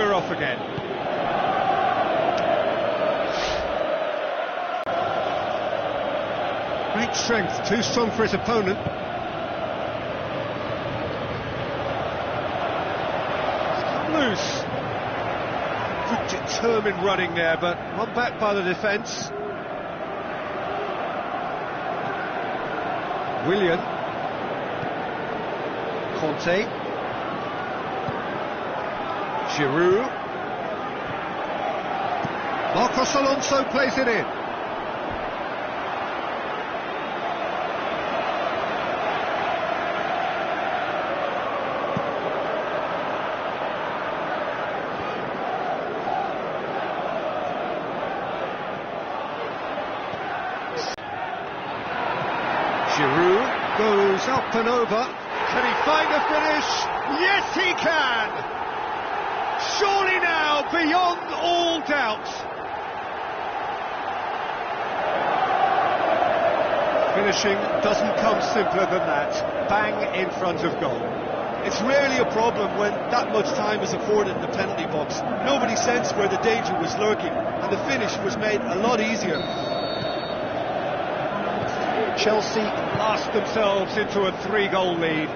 we're off again. Great strength, too strong for his opponent. Loose. Good determined running there, but one back by the defence. Willian. Conte. Giroud. Marcos Alonso plays it in. Giroud goes up and over. Can he find a finish? Yes, he can! Surely now, beyond all doubt. Finishing doesn't come simpler than that. Bang in front of goal. It's rarely a problem when that much time is afforded in the penalty box. Nobody sensed where the danger was lurking, and the finish was made a lot easier. Chelsea blast themselves into a 3-goal lead.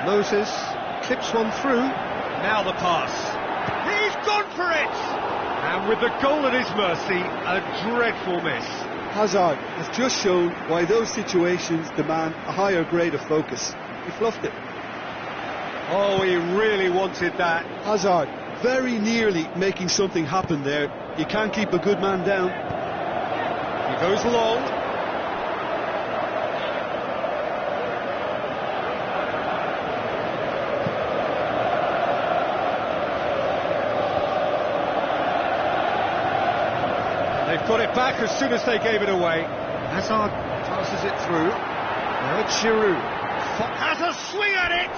Moses clips one through. Now the pass. He's gone for it! And with the goal at his mercy, a dreadful miss. Hazard has just shown why those situations demand a higher grade of focus. He fluffed it. Oh, he really wanted that. Hazard very nearly making something happen there. You can't keep a good man down. He goes long. They've got it back as soon as they gave it away. Hazard passes it through. Now it's Giroud. Has a swing at it!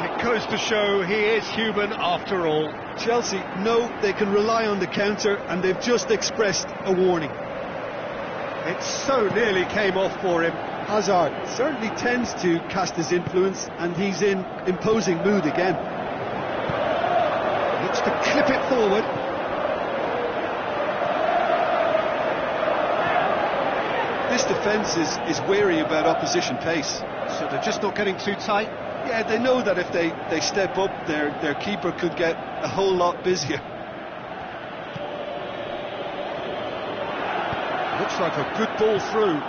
It goes to show he is human after all. Chelsea know they can rely on the counter, and they've just expressed a warning. It so nearly came off for him. Hazard certainly tends to cast his influence, and he's in imposing mood again. Looks to clip it forward. This defence is wary about opposition pace. So they're just not getting too tight? Yeah, they know that if they step up, their keeper could get a whole lot busier. Looks like a good ball through.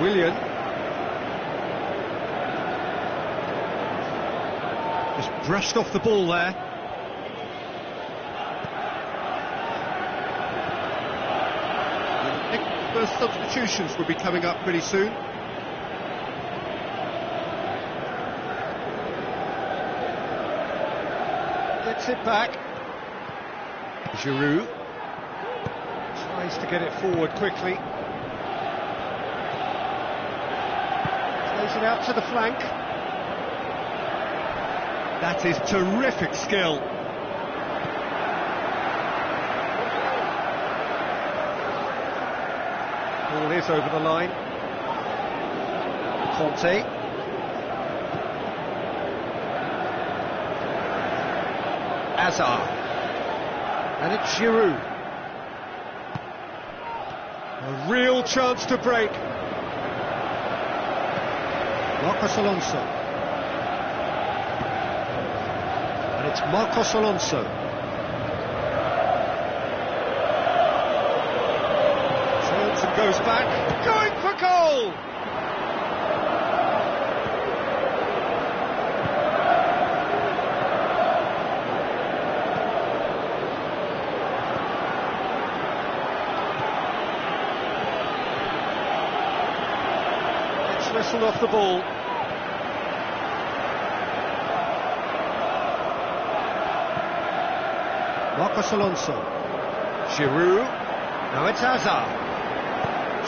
Willian. Just brushed off the ball there. First substitutions will be coming up pretty soon. Gets it back. Giroud tries to get it forward quickly. Plays it out to the flank. That is terrific skill. Ball is over the line. Conte. Hazard. And it's Giroud. A real chance to break. Marcos Alonso. And it's Marcos Alonso. Turns and goes back. Going for goal! Whistled off the ball. Marcos Alonso. Giroud. Now it's Hazard.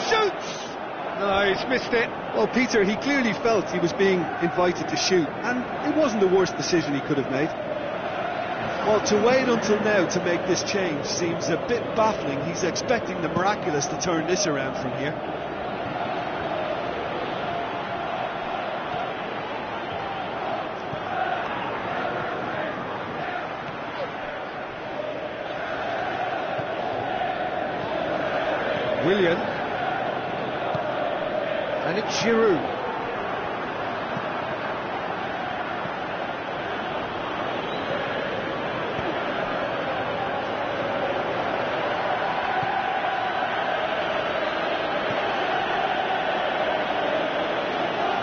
Shoots! No, he's missed it. Well, Peter, he clearly felt he was being invited to shoot, and it wasn't the worst decision he could have made. Well, to wait until now to make this change seems a bit baffling. He's expecting the miraculous to turn this around from here. Willian. And it's Giroud.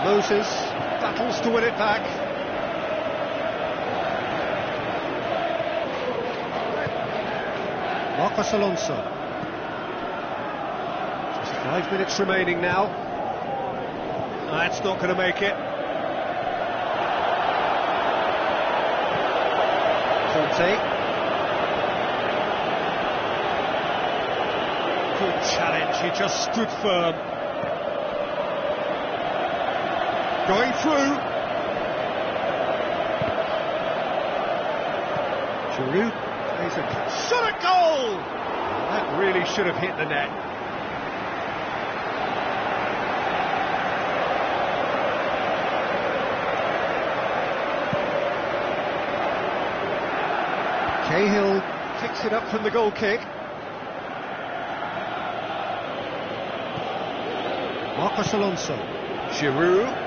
Moses battles to win it back. Marcos Alonso. 5 minutes remaining now. That's not going to make it. Conte. Good challenge, he just stood firm. Going through. Giroud plays a shot at goal! That really should have hit the net. Cahill picks it up from the goal kick. Marcos Alonso. Giroud.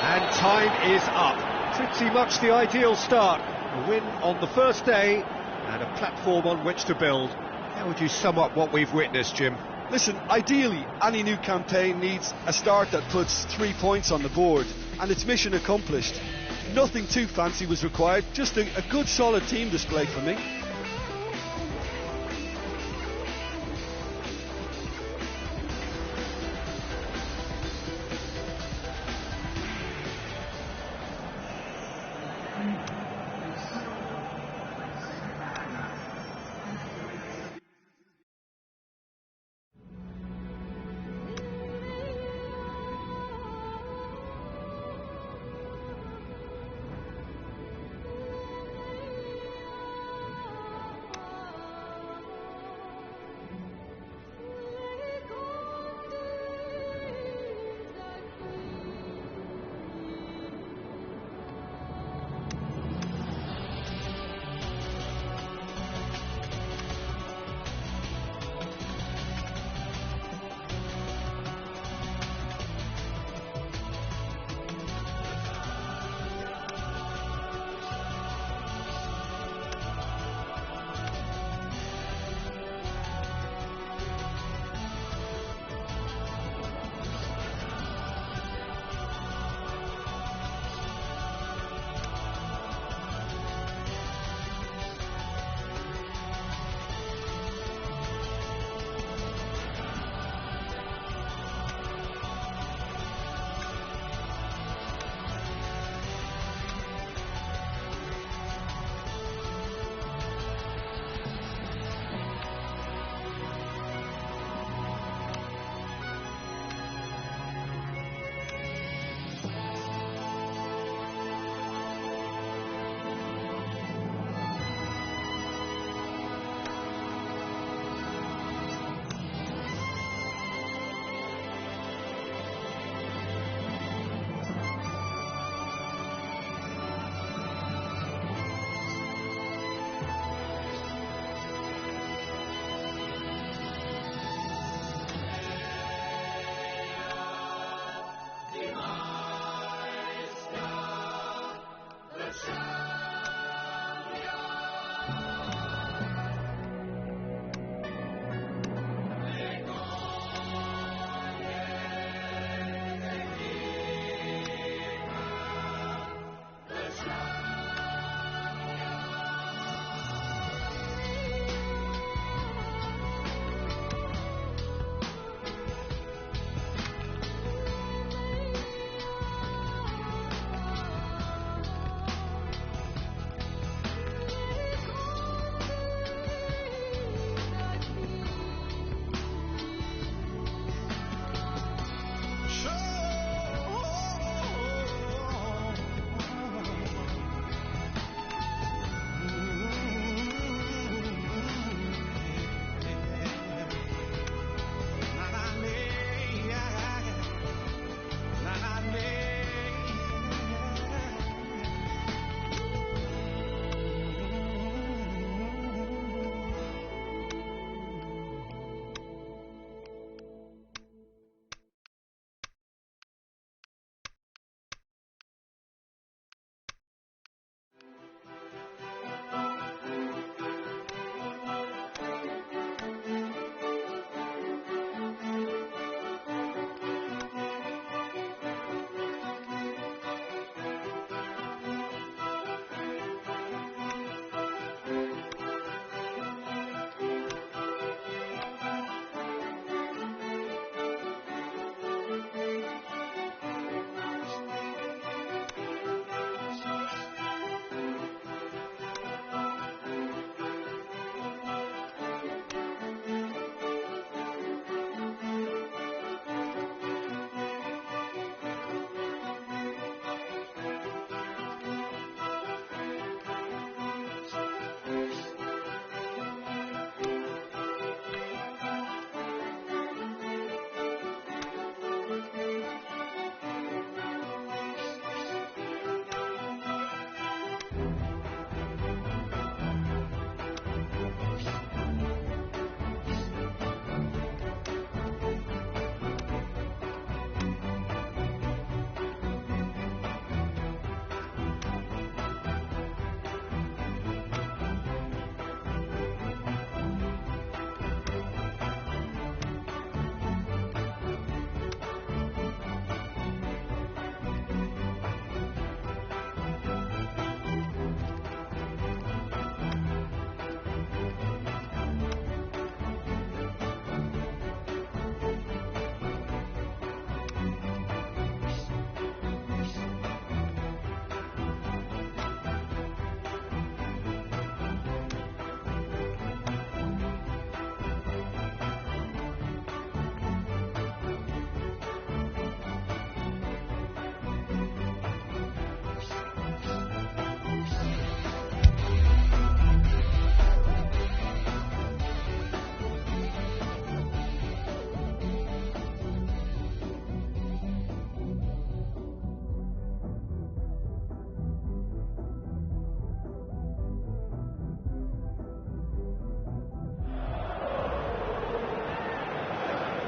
And time is up. Pretty much the ideal start. A win on the first day and a platform on which to build. How would you sum up what we've witnessed, Jim? Listen, ideally, any new campaign needs a start that puts 3 points on the board. And it's mission accomplished. Nothing too fancy was required, just a good solid team display for me.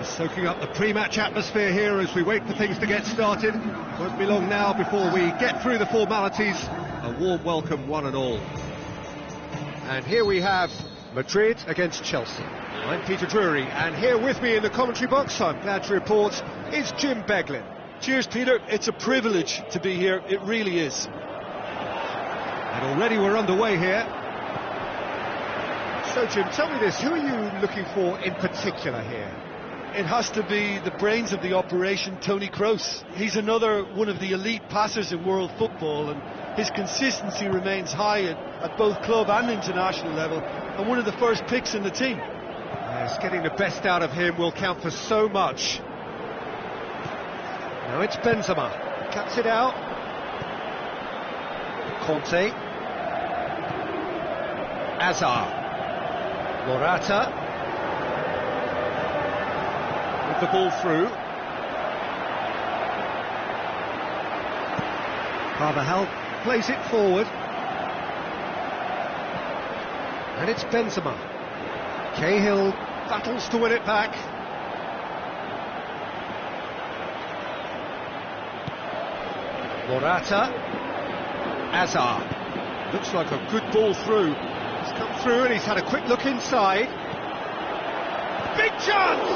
Soaking up the pre-match atmosphere here as we wait for things to get started. Won't be long now before we get through the formalities. A warm welcome, one and all. And here we have Madrid against Chelsea. I'm Peter Drury, and here with me in the commentary box, I'm glad to report, is Jim Beglin. Cheers, Peter. It's a privilege to be here. It really is. And already we're underway here. So, Jim, tell me this, who are you looking for in particular here? It has to be the brains of the operation, Toni Kroos. He's another one of the elite passers in world football, and his consistency remains high at both club and international level, and one of the first picks in the team. Yes, getting the best out of him will count for so much. Now it's Benzema, cuts it out. Conte. Hazard. Morata. With the ball through. Carvajal plays it forward. And it's Benzema. Cahill battles to win it back. Morata. Hazard. Looks like a good ball through. He's come through and he's had a quick look inside. Big chance!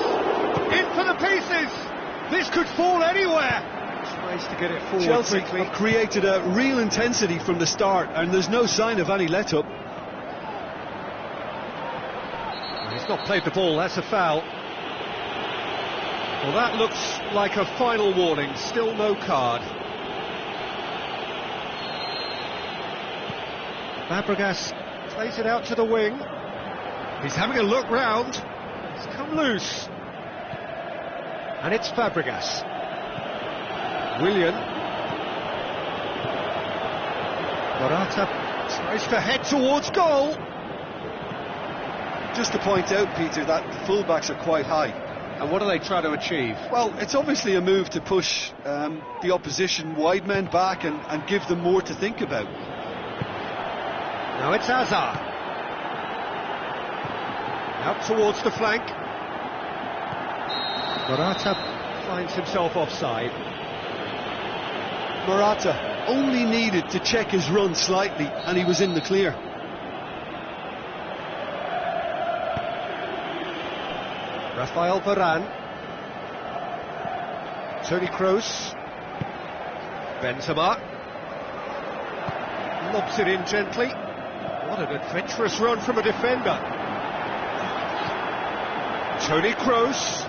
In for the pieces! This could fall anywhere! Tries to get it forward Chelsea quickly. have created a real intensity from the start, and there's no sign of any let-up. He's not played the ball, that's a foul. Well, that looks like a final warning, still no card. Fabregas plays it out to the wing. He's having a look round. He's come loose. And it's Fabregas. Willian. Morata tries to head towards goal. Just to point out, Peter, that the fullbacks are quite high. And what are they trying to achieve? Well, it's obviously a move to push the opposition wide men back and give them more to think about. Now it's Hazard. Out towards the flank. Morata finds himself offside. Morata only needed to check his run slightly and he was in the clear. Rafael Varane. Toni Kroos. Benzema. Lobs it in gently. What an adventurous run from a defender. Toni Kroos.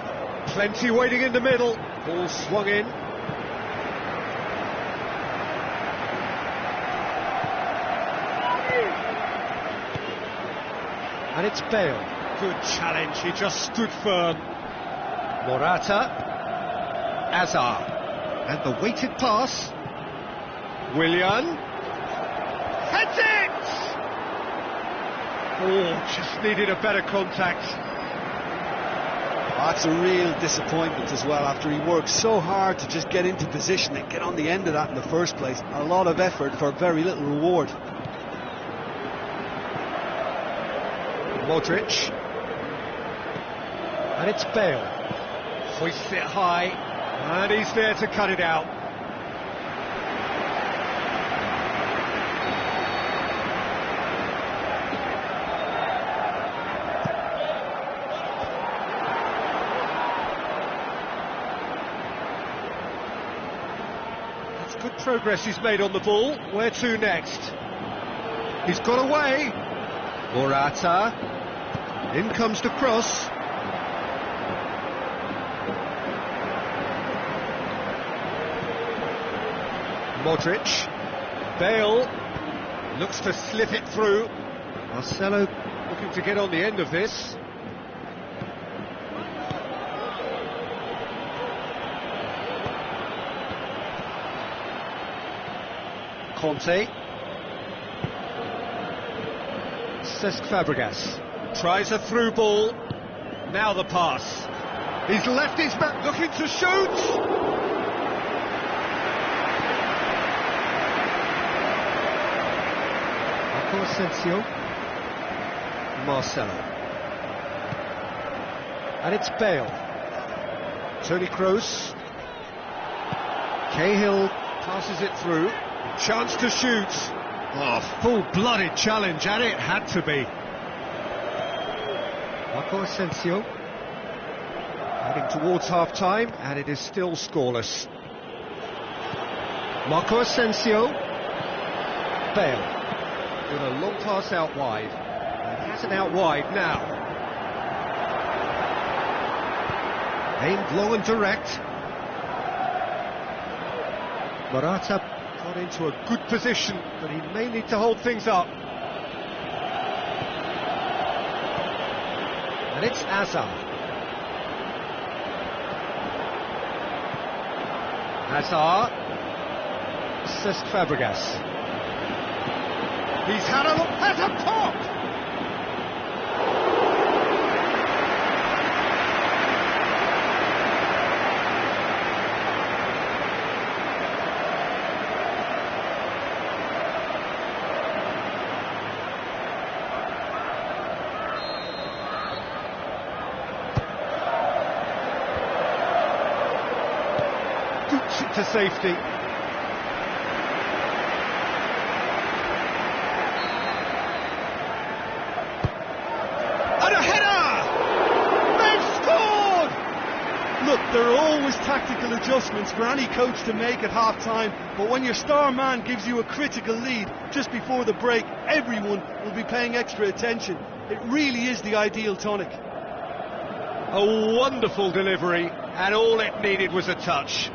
Plenty waiting in the middle. Ball swung in. And it's Bale. Good challenge, he just stood firm. Morata. Hazard. And the weighted pass. Willian. Heads it! Oh, just needed a better contact. That's a real disappointment as well, after he worked so hard to just get into position and get on the end of that in the first place. A lot of effort for very little reward. Modric. And it's Bale. Hoists it high, and he's there to cut it out. That's good progress he's made on the ball. Where to next? He's got away. Morata. In comes the cross. Modric. Bale looks to slip it through. Marcelo looking to get on the end of this. Conte. Cesc Fabregas tries a through ball. Now the pass. He's left his man looking to shoot. Asensio. Marcelo. And it's Bale. Toni Kroos. Cahill passes it through. Chance to shoot. Oh, full-blooded challenge, and it had to be. Marco Asensio. Heading towards half-time, and it is still scoreless. Marco Asensio. Bale. With a long pass out wide. And he has it out wide now. Aimed long and direct. Morata got into a good position, but he may need to hold things up. And it's Hazard. Hazard. Cesc Fabregas. He's had a look at a pop! Boots it to safety. There are always tactical adjustments for any coach to make at half-time, but when your star man gives you a critical lead just before the break, everyone will be paying extra attention. It really is the ideal tonic. A wonderful delivery, and all it needed was a touch.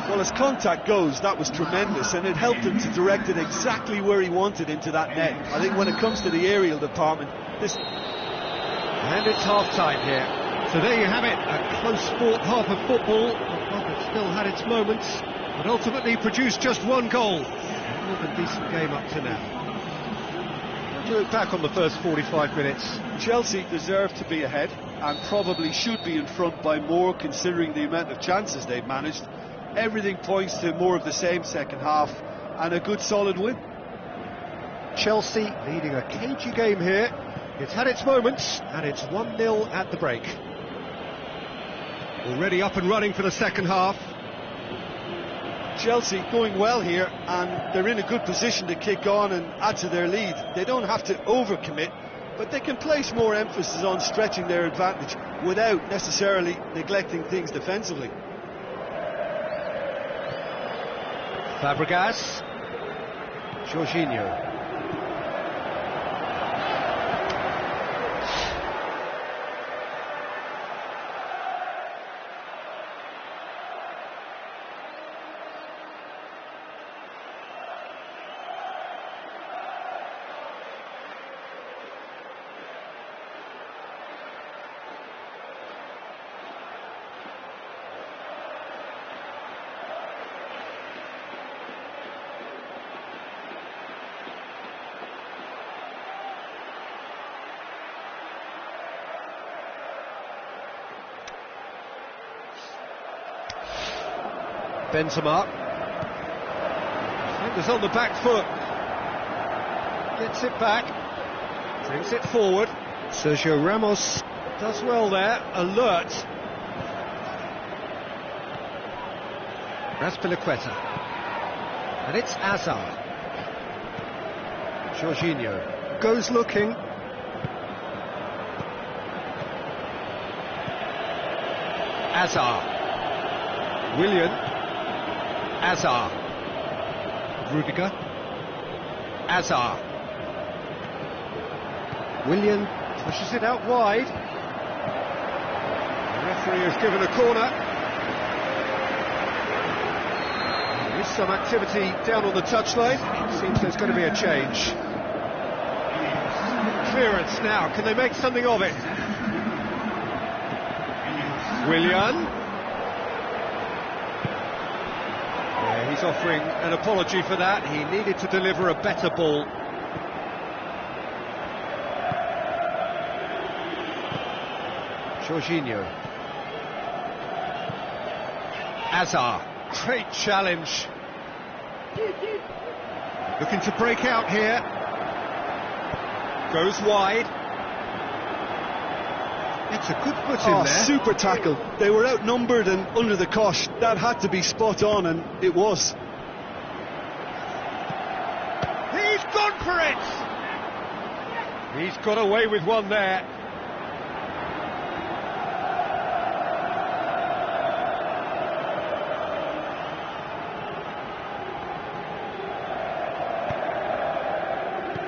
Well, as contact goes, that was tremendous, and it helped him to direct it exactly where he wanted into that net. I think when it comes to the aerial department, this... And it's half-time here. So there you have it, a close-fought half of football. It still had its moments, but ultimately produced just one goal. More than decent game up to now. Do look back on the first 45 minutes. Chelsea deserve to be ahead, and probably should be in front by more, considering the amount of chances they've managed. Everything points to more of the same second half, and a good solid win. Chelsea leading a cagey game here. It's had its moments, and it's 1-0 at the break. Already up and running for the second half. Chelsea going well here, and they're in a good position to kick on and add to their lead. They don't have to overcommit, but they can place more emphasis on stretching their advantage without necessarily neglecting things defensively. Fabregas. Jorginho. Benzema. Defenders on the back foot. Gets it back. Brings it forward. Sergio Ramos does well there. Alert. Raspilicueta. And it's Hazard. Jorginho goes looking. Hazard. Willian. Hazard. Rudiger. Hazard. Willian pushes it out wide. The referee has given a corner. There is some activity down on the touchline. It seems there's going to be a change. Clearance now. Can they make something of it? Willian. He's offering an apology for that. He needed to deliver a better ball. Jorginho. Hazard. Great challenge. Looking to break out here. Goes wide. It's a good foot in there. Super tackle. They were outnumbered and under the cosh. That had to be spot on, and it was. He's gone for it! He's got away with one there.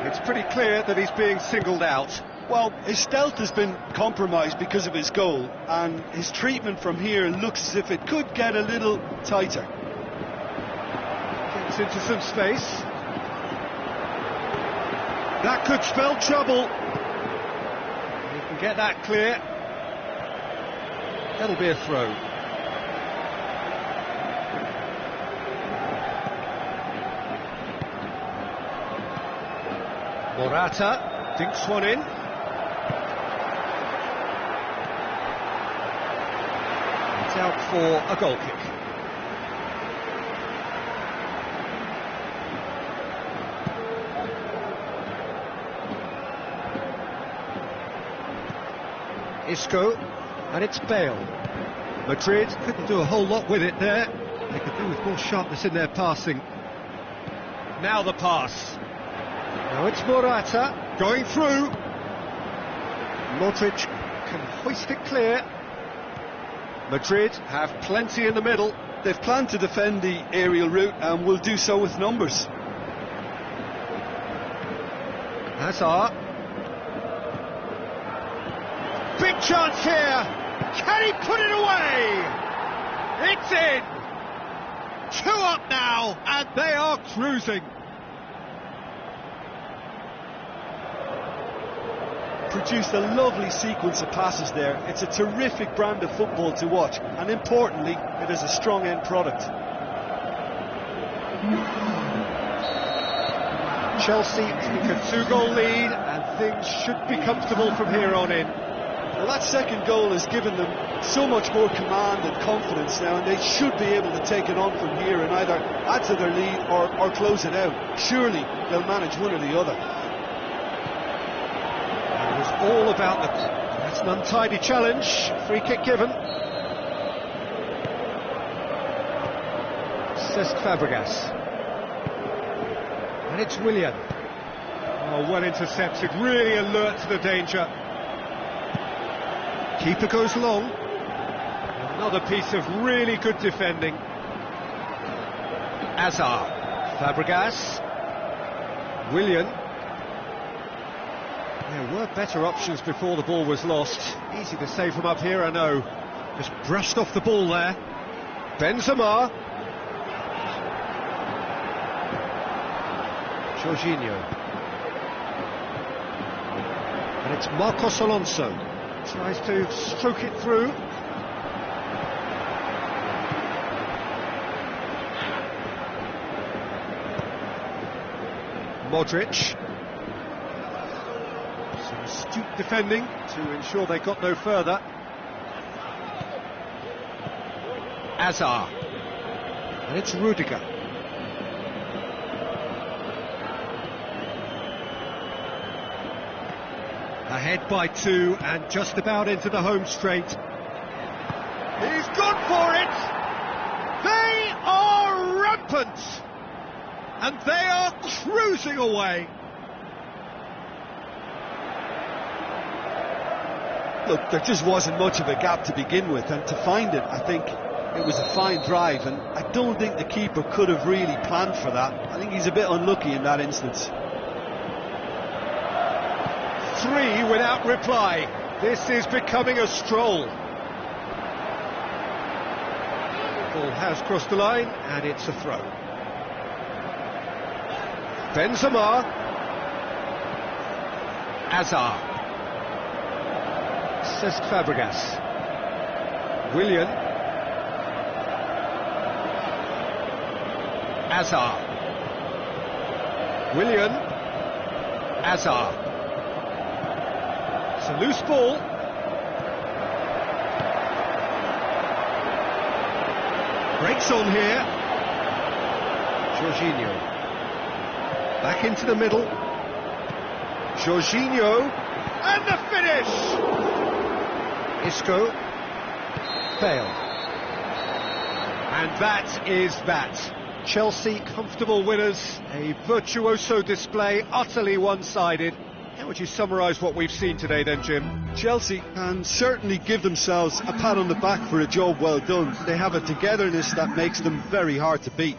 It's pretty clear that he's being singled out. Well, his stealth has been compromised because of his goal, and his treatment from here looks as if it could get a little tighter. Gets into some space. That could spell trouble. He can get that clear. That'll be a throw. Morata dinks one in. It's out for a goal kick. Isco, and it's Bale. Madrid couldn't do a whole lot with it there. They could do with more sharpness in their passing. Now the pass. Now it's Morata going through. Modric can hoist it clear. Madrid have plenty in the middle. They've planned to defend the aerial route and will do so with numbers. Hazard. Big chance here. Can he put it away? It's in. 2 up now, and they are cruising. Produced a lovely sequence of passes there. It's a terrific brand of football to watch, and importantly, it is a strong end product. Chelsea take a 2-goal lead, and things should be comfortable from here on in. Well, that second goal has given them so much more command and confidence now, and they should be able to take it on from here and either add to their lead or close it out. Surely they'll manage one or the other. It was all about that's an untidy challenge. Free kick given. Cesc Fabregas. And it's Willian. Oh, well intercepted, really alert to the danger. Keeper goes long. Another piece of really good defending. Hazard. Fabregas. Willian. There were better options before the ball was lost. Easy to say from up here, I know. Just brushed off the ball there. Benzema. Jorginho. And it's Marcos Alonso. Tries to stroke it through. Modric. Some astute defending to ensure they got no further. Hazard. And it's Rudiger. Ahead by 2 and just about into the home straight. He's gone for it! They are rampant! And they are cruising away! Look, there just wasn't much of a gap to begin with, and to find it, I think it was a fine drive, and I don't think the keeper could have really planned for that. I think he's a bit unlucky in that instance. 3 without reply. This is becoming a stroll. Ball has crossed the line, and it's a throw. Benzema. Hazard. Cesc Fabregas. Willian. Hazard. Willian. Hazard. It's a loose ball. Breaks on here. Jorginho. Back into the middle. Jorginho. And the finish! Isco. Failed. And that is that. Chelsea comfortable winners, a virtuoso display, utterly one-sided. How would you summarise what we've seen today then, Jim? Chelsea can certainly give themselves a pat on the back for a job well done. They have a togetherness that makes them very hard to beat.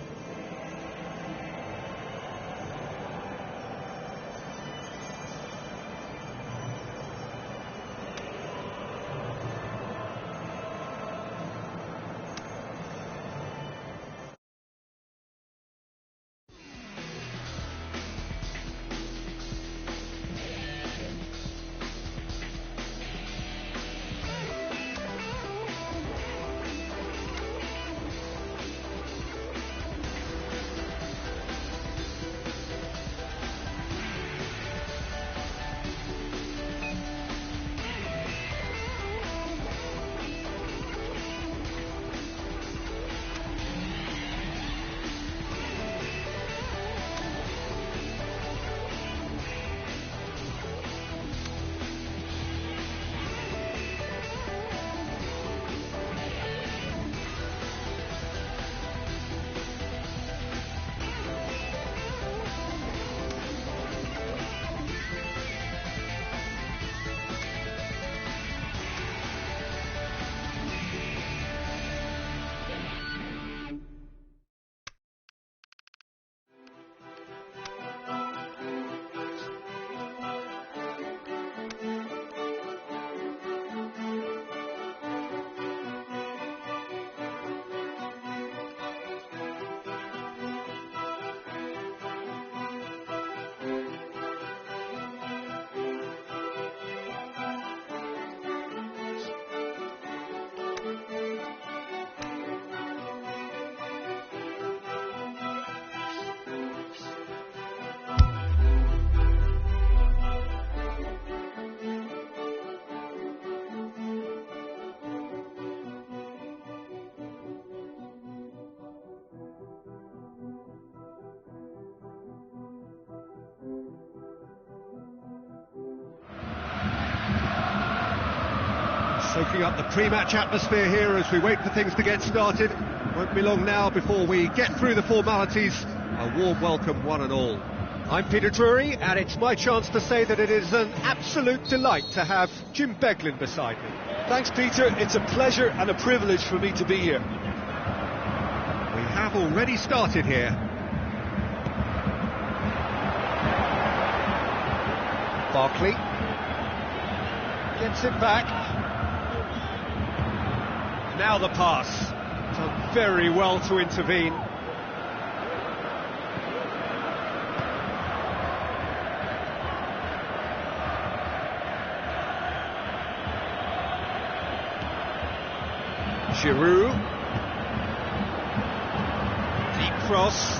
Soaking up the pre-match atmosphere here as we wait for things to get started. Won't be long now before we get through the formalities. A warm welcome, one and all. I'm Peter Drury, and it's my chance to say that it is an absolute delight to have Jim Beglin beside me. Thanks, Peter. It's a pleasure and a privilege for me to be here. We have already started here. Barkley gets it back. Now the pass. Done very well to intervene. Giroud. Deep cross.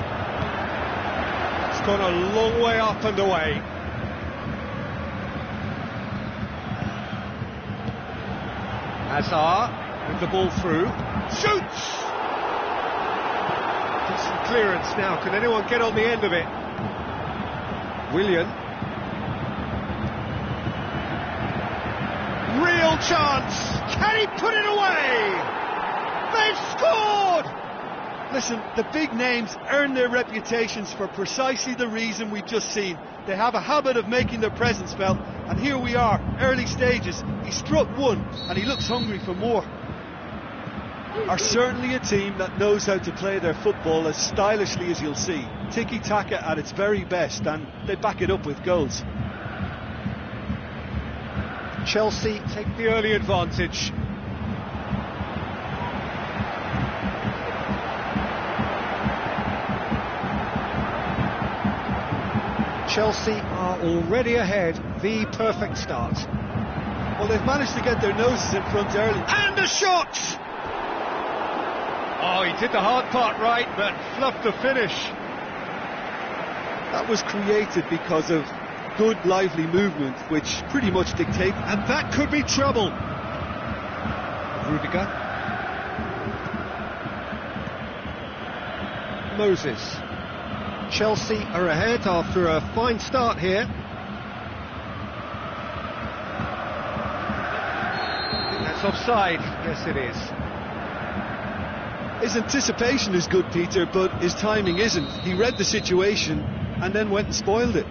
It's gone a long way up and away. Hazard with the ball through. Shoots! Decent clearance now. Can anyone get on the end of it? Willian. Real chance. Can he put it away? They've scored! Listen, the big names earn their reputations for precisely the reason we've just seen. They have a habit of making their presence felt, and here we are, early stages. He struck one, and he looks hungry for more. Are certainly a team that knows how to play their football as stylishly as you'll see. Tiki-taka at its very best, and they back it up with goals. Chelsea take the early advantage. Chelsea are already ahead, the perfect start. Well, they've managed to get their noses in front early. And a shot! Oh, he did the hard part right, but fluffed the finish. That was created because of good, lively movement, which pretty much dictates. And that could be trouble. Rudiger. Moses. Chelsea are ahead after a fine start here. I think that's offside. Yes, it is. His anticipation is good, Peter, but his timing isn't. He read the situation and then went and spoiled it.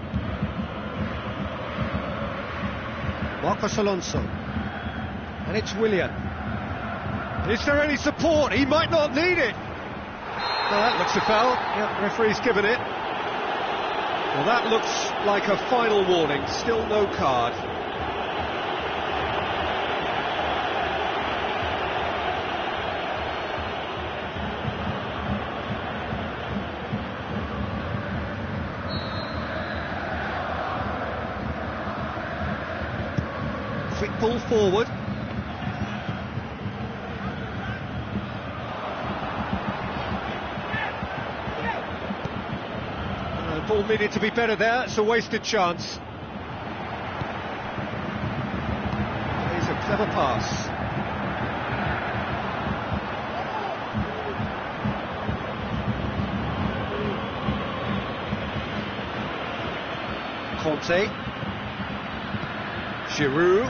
Marcos Alonso. And it's Willian. Is there any support? He might not need it. Well, that looks a foul. Yep, referee's given it. Well, that looks like a final warning. Still no card. Quick ball forward. The ball needed to be better there. It's a wasted chance. Here's a clever pass. Conte. Giroud.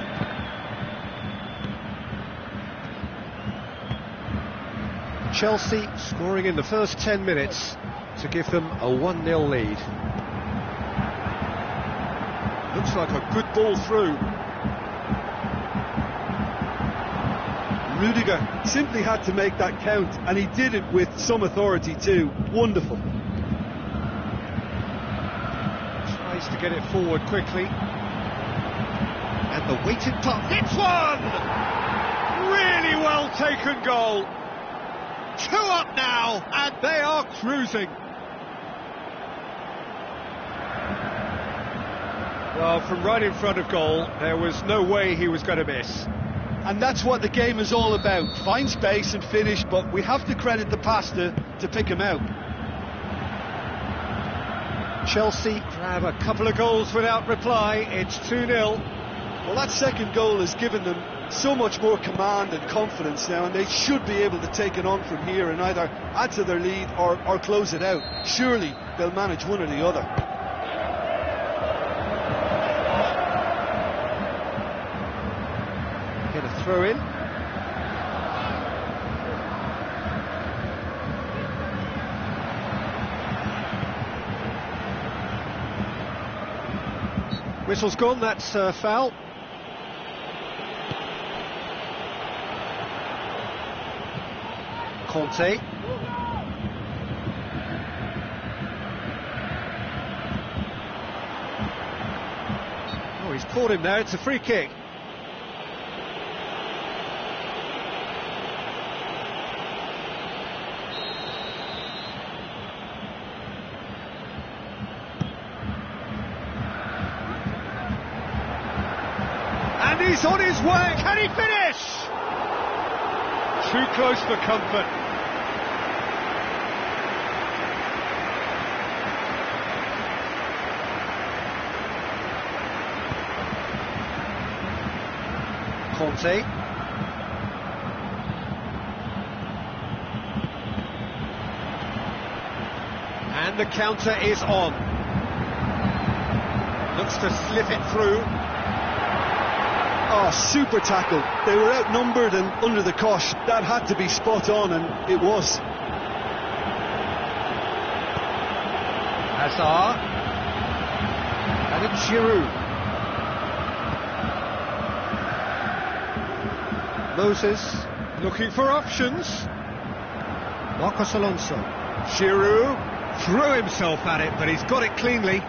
Chelsea scoring in the first 10 minutes to give them a 1-0 lead. Looks like a good ball through. Rudiger simply had to make that count, and he did it with some authority too. Wonderful. Tries to get it forward quickly. And the weighted puck. It's one! Really well taken goal. 2 up now, and they are cruising. Well, from right in front of goal, there was no way he was going to miss. And that's what the game is all about. Find space and finish, but we have to credit the passer to pick him out. Chelsea grab a couple of goals without reply. It's 2-0. Well, that second goal has given them so much more command and confidence now, and they should be able to take it on from here and either add to their lead or close it out. Surely they'll manage one or the other. Get a throw in. Whistle's gone, that's foul. Conte. Oh, he's caught him there, it's a free kick. And he's on his way, can he finish? Too close for comfort. Conte. And the counter is on. Looks to slip it through. Oh, super tackle. They were outnumbered and under the cosh. That had to be spot on, and it was. Hazard. And it's Giroud. Moses looking for options. Marcos Alonso. Giroud threw himself at it, but he's got it cleanly.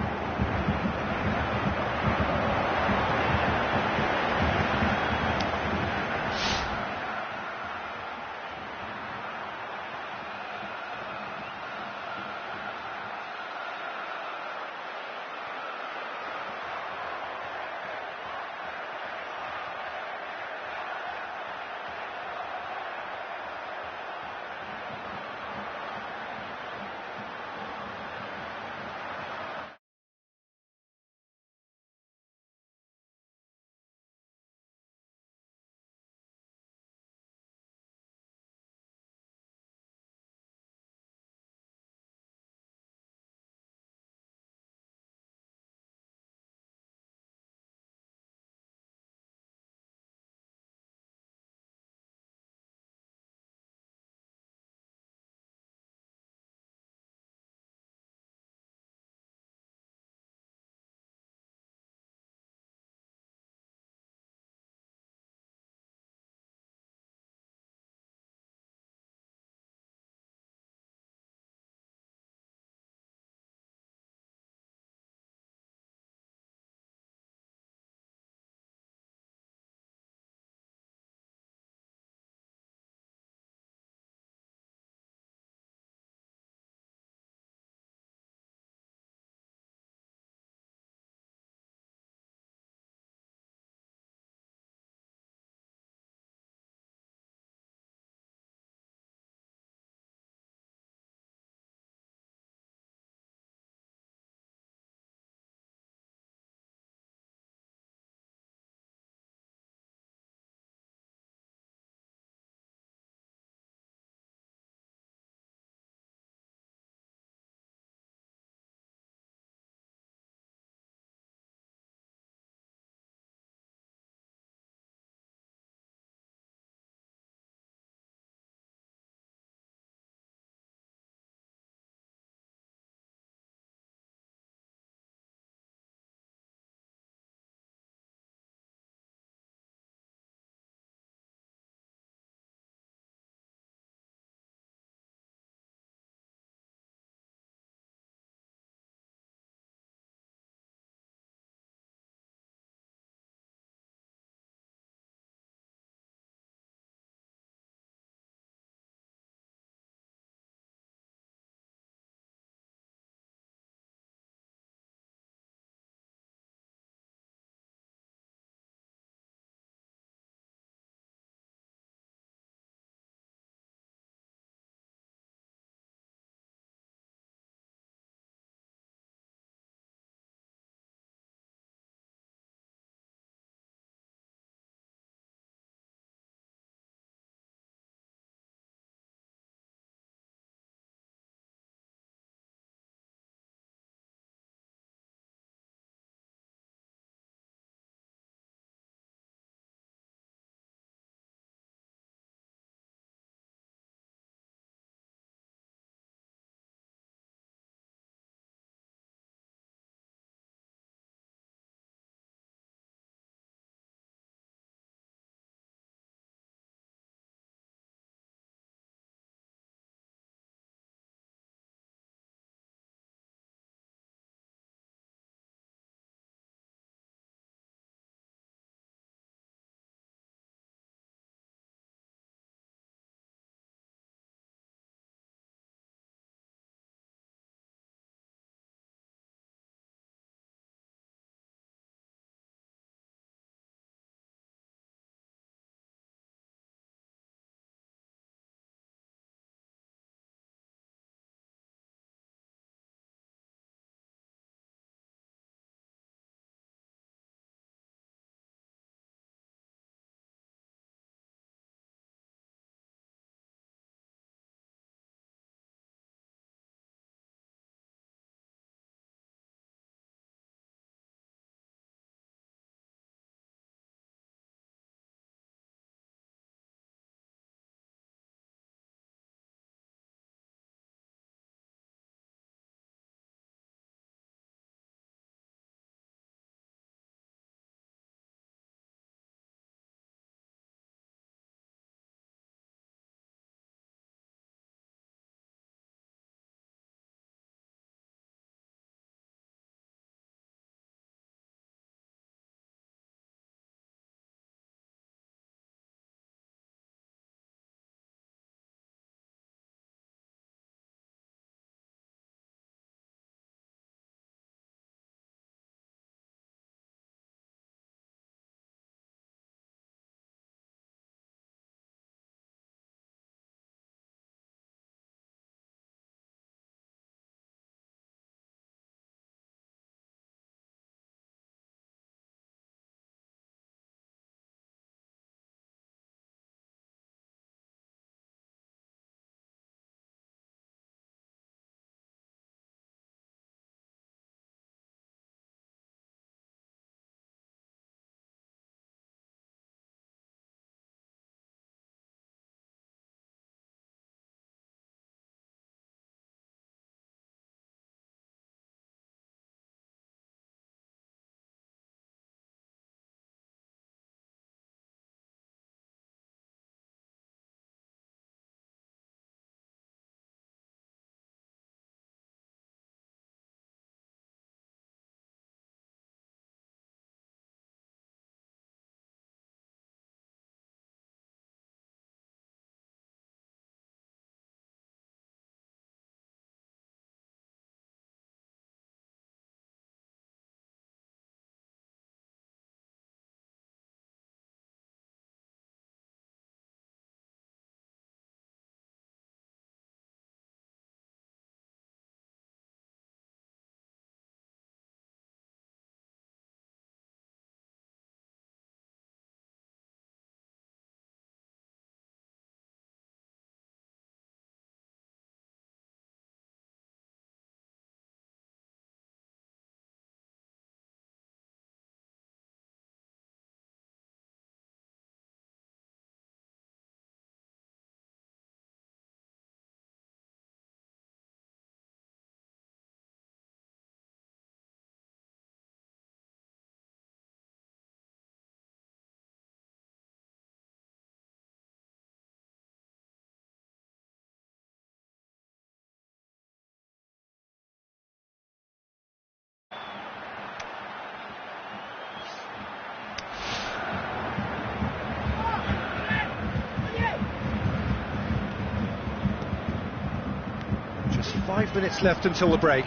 5 minutes left until the break.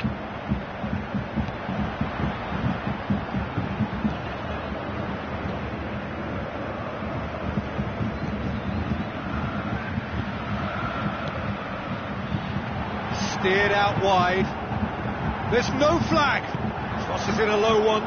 Steered out wide. There's no flag. Crosses in a low one.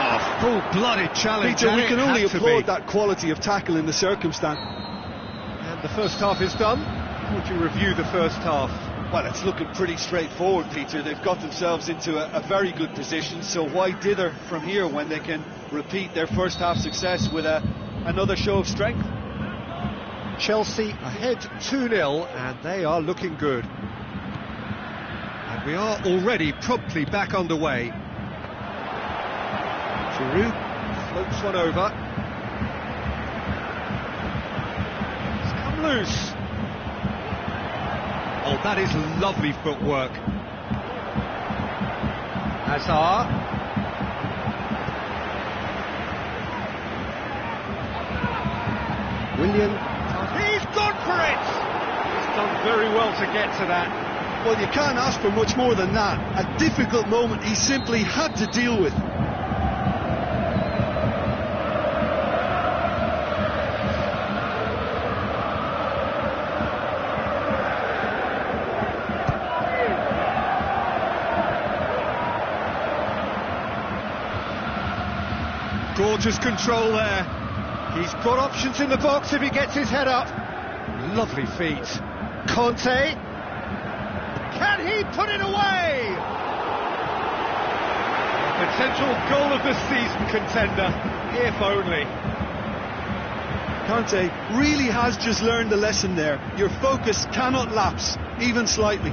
Oh, full-blooded challenge. Peter, we can only applaud be. that quality of tackle in the circumstance. And the first half is done. How would you review the first half? Well, it's looking pretty straightforward, Peter. They've got themselves into a very good position, so why dither from here when they can repeat their first half success with another show of strength? Chelsea ahead 2-0, and they are looking good. And we are already promptly back underway. Giroud floats one over. It's come loose. Oh, that is lovely footwork. Hazard. William. He's gone for it! He's done very well to get to that. Well, you can't ask for much more than that. A difficult moment he simply had to deal with. Gorgeous control there. He's got options in the box if he gets his head up. Lovely feet. Conte. Can he put it away? Potential goal of the season contender, if only. Conte really has just learned the lesson there. Your focus cannot lapse, even slightly.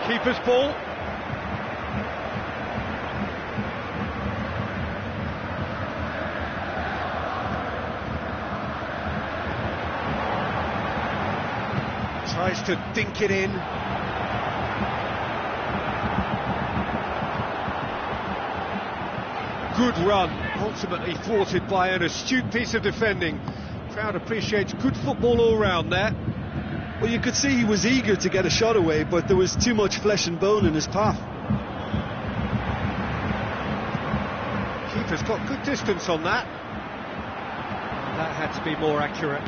Keeper's ball. Tries to dink it in. Good run, ultimately thwarted by an astute piece of defending. Crowd appreciates good football all round there. Well, you could see he was eager to get a shot away, but there was too much flesh and bone in his path. Keeper's got good distance on that. That had to be more accurate.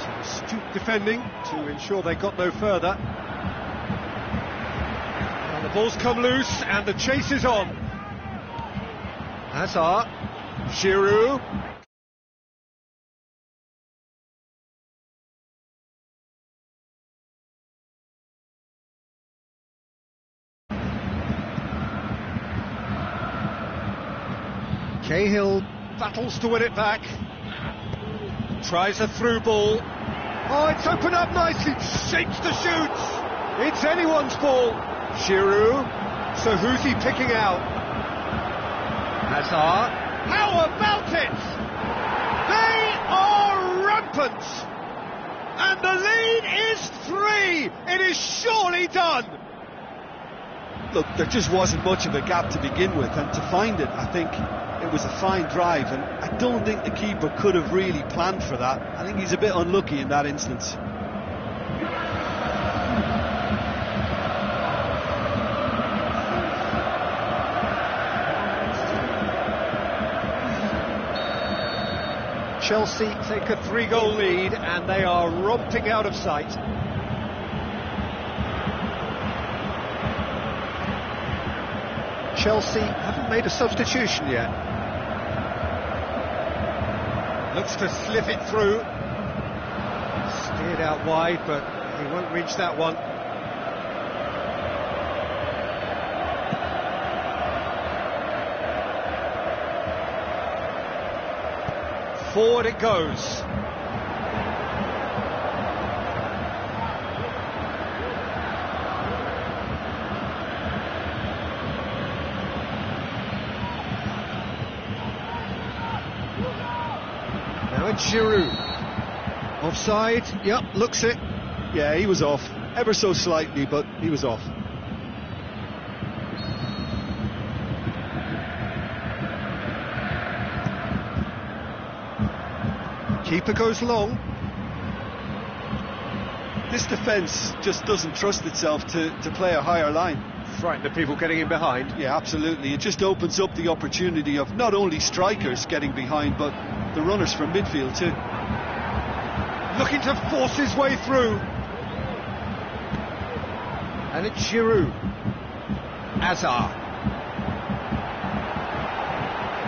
Some astute defending to ensure they got no further. Now the ball's come loose and the chase is on. Hazard, Giroud. Cahill battles to win it back. Tries a through ball. Oh, it's opened up nicely. Shapes the shoots. It's anyone's ball. Giroud. So who's he picking out? Hazard. How about it? They are rampant. And the lead is 3. It is surely done. Look, there just wasn't much of a gap to begin with, and to find it, I think it was a fine drive, and I don't think the keeper could have really planned for that. I think he's a bit unlucky in that instance. Chelsea take a 3-goal lead and they are romping out of sight. Chelsea haven't made a substitution yet. Looks to slip it through. Steered out wide, but he won't reach that one. Forward it goes. And Giroud. Offside, yep, looks it. Yeah, he was off. Ever so slightly, but he was off. Keeper goes long. This defence just doesn't trust itself to play a higher line. Frighten the people getting in behind. Yeah, absolutely. It just opens up the opportunity of not only strikers getting behind, but the runners from midfield too. Looking to force his way through. And it's Giroud. Azar.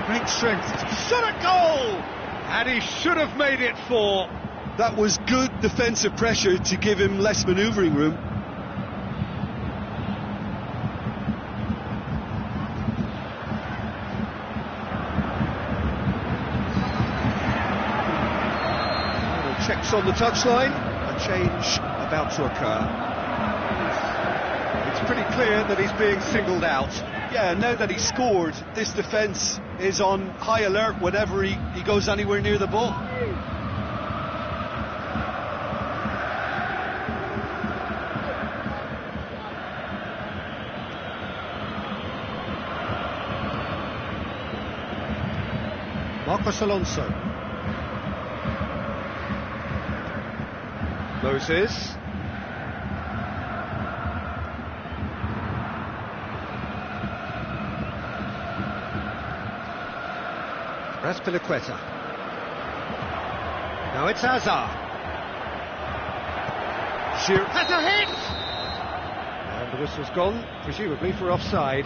Great strength. Shot at goal! And he should have made it 4. That was good defensive pressure to give him less manoeuvring room. Checks on the touchline. A change about to occur. It's pretty clear that he's being singled out. Yeah, now that he scored, this defence is on high alert whenever he goes anywhere near the ball. Marcos Alonso. Moses. Raspilicueta. Now it's Azar. Giroud has a hit! And the whistle's gone, presumably for offside.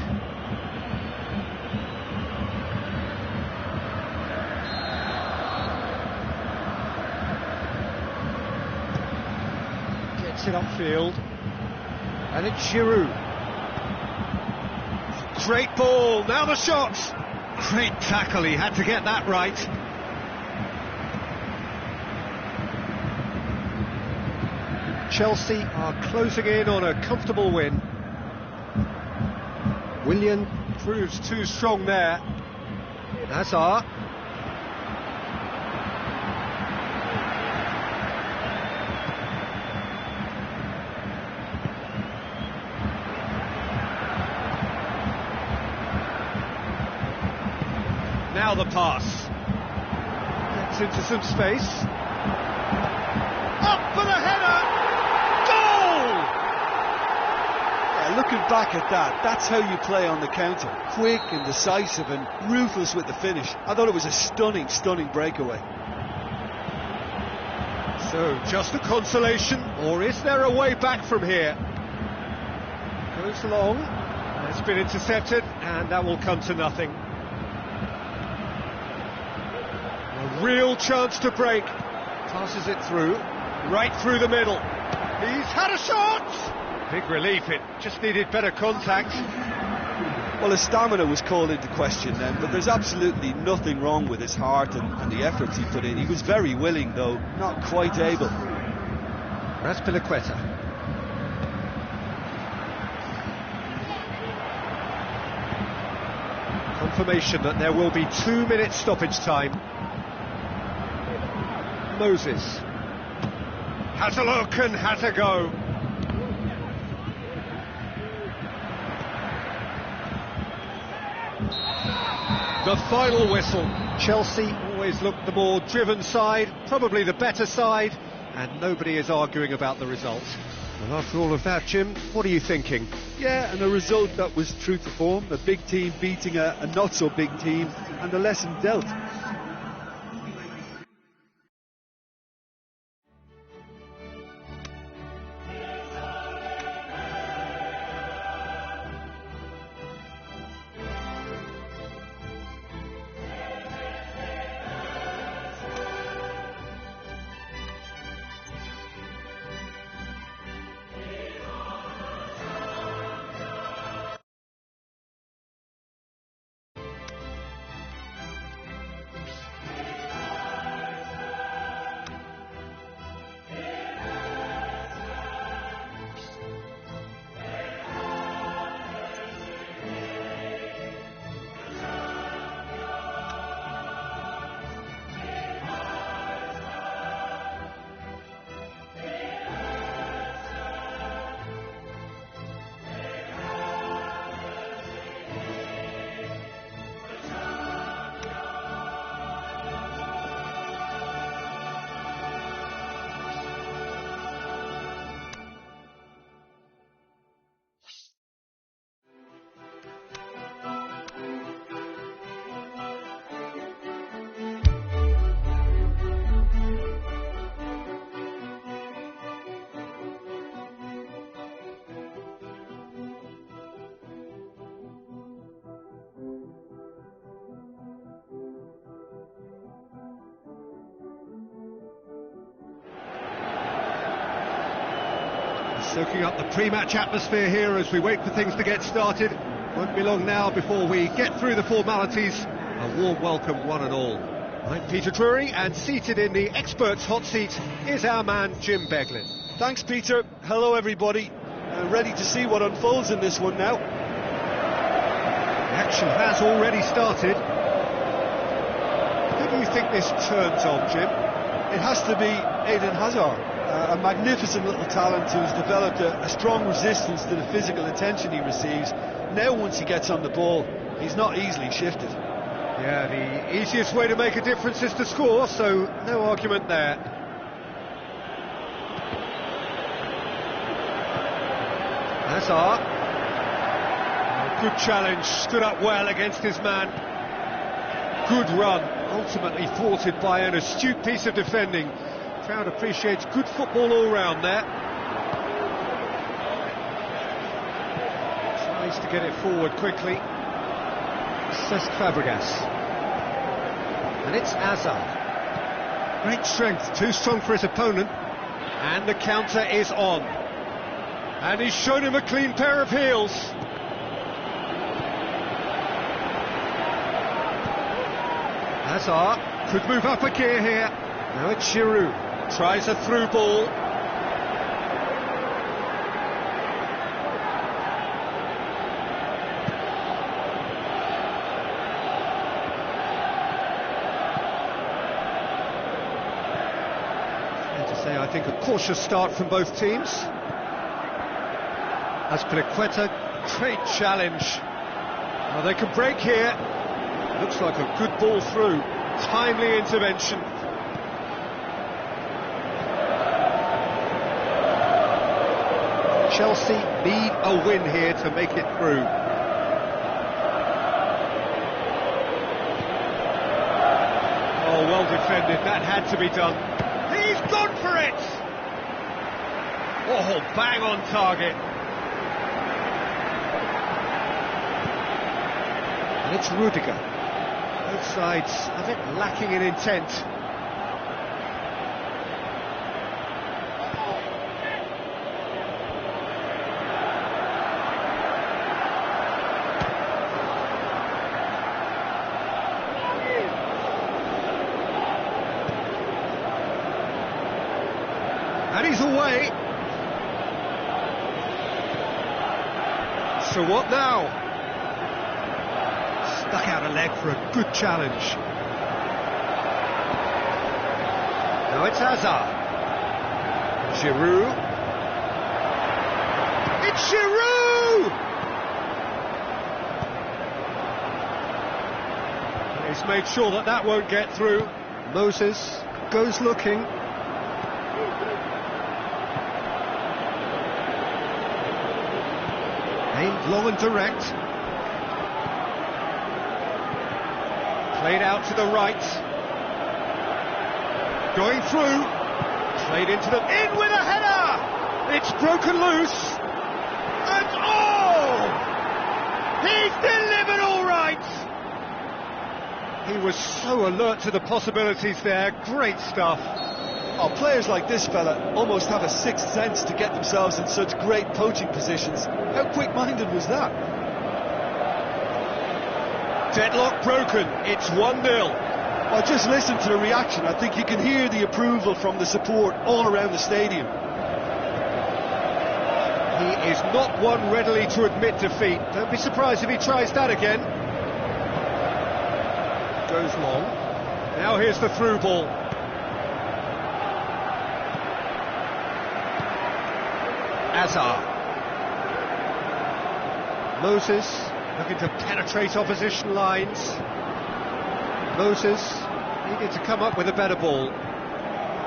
Gets it upfield. And it's Giroud. Great ball, now the shot! Great tackle, he had to get that right. Chelsea are closing in on a comfortable win. Willian proves too strong there. Azar. Now the pass. Gets into some space. Up for the header! Goal! Yeah, looking back at that, that's how you play on the counter. Quick and decisive and ruthless with the finish. I thought it was a stunning, stunning breakaway. So, just a consolation, or is there a way back from here? Goes long. It's been intercepted, and that will come to nothing. A real chance to break. Passes it through, right through the middle. He's had a shot! Big relief, it just needed better contact. Well, his stamina was called into question then, but there's absolutely nothing wrong with his heart and the efforts he put in. He was very willing, though, not quite able. Raspilicueta. Confirmation that there will be 2 minutes stoppage time. Moses has a look and has a go. The final whistle. Chelsea always look the more driven side, probably the better side, and nobody is arguing about the result. Well, after all of that, Jim, what are you thinking? Yeah, and a result that was true to form, a big team beating a not-so-big team, and the lesson dealt. Soaking up the pre-match atmosphere here as we wait for things to get started. Won't be long now before we get through the formalities. A warm welcome, one and all. I'm Peter Drury, and seated in the experts' hot seat is our man Jim Beglin. Thanks, Peter. Hello, everybody. Ready to see what unfolds in this one now. The action has already started. Who do you think this turns on, Jim? It has to be Eden Hazard, a magnificent little talent who's developed a strong resistance to the physical attention he receives. Now, once he gets on the ball, he's not easily shifted. Yeah, the easiest way to make a difference is to score, so no argument there. Hazard. Good challenge, stood up well against his man. Good run, ultimately thwarted by an astute piece of defending. Crowd appreciates good football all round there. Tries to get it forward quickly. Cesc Fabregas. And it's Hazard. Great strength, too strong for his opponent. And the counter is on. And he's shown him a clean pair of heels. Hazard could move up a gear here. Now it's Giroud. Tries a through ball. Fair to say, I think a cautious start from both teams. Azpilicueta, great challenge. Well, they can break here. Looks like a good ball through. Timely intervention. Chelsea need a win here to make it through. Oh, well defended. That had to be done. He's gone for it! Oh, bang on target. And it's Rudiger. Both sides a bit lacking in intent. And he's away. So what now? Stuck out a leg for a good challenge. Now it's Hazard. Giroud. It's Giroud! He's made sure that that won't get through. Moses goes looking. Aimed long and direct. Played out to the right. Going through. Played into the... In with a header! It's broken loose. And oh! He's delivered all right! He was so alert to the possibilities there. Great stuff. Oh, players like this fella almost have a sixth sense to get themselves in such great poaching positions. How quick-minded was that? Deadlock broken, it's 1-0. Oh, just listen to the reaction. I think you can hear the approval from the support all around the stadium. He is not one readily to admit defeat. Don't be surprised if he tries that again. Goes long. Now here's the through ball. Hazard. Moses looking to penetrate opposition lines. Moses needed to come up with a better ball.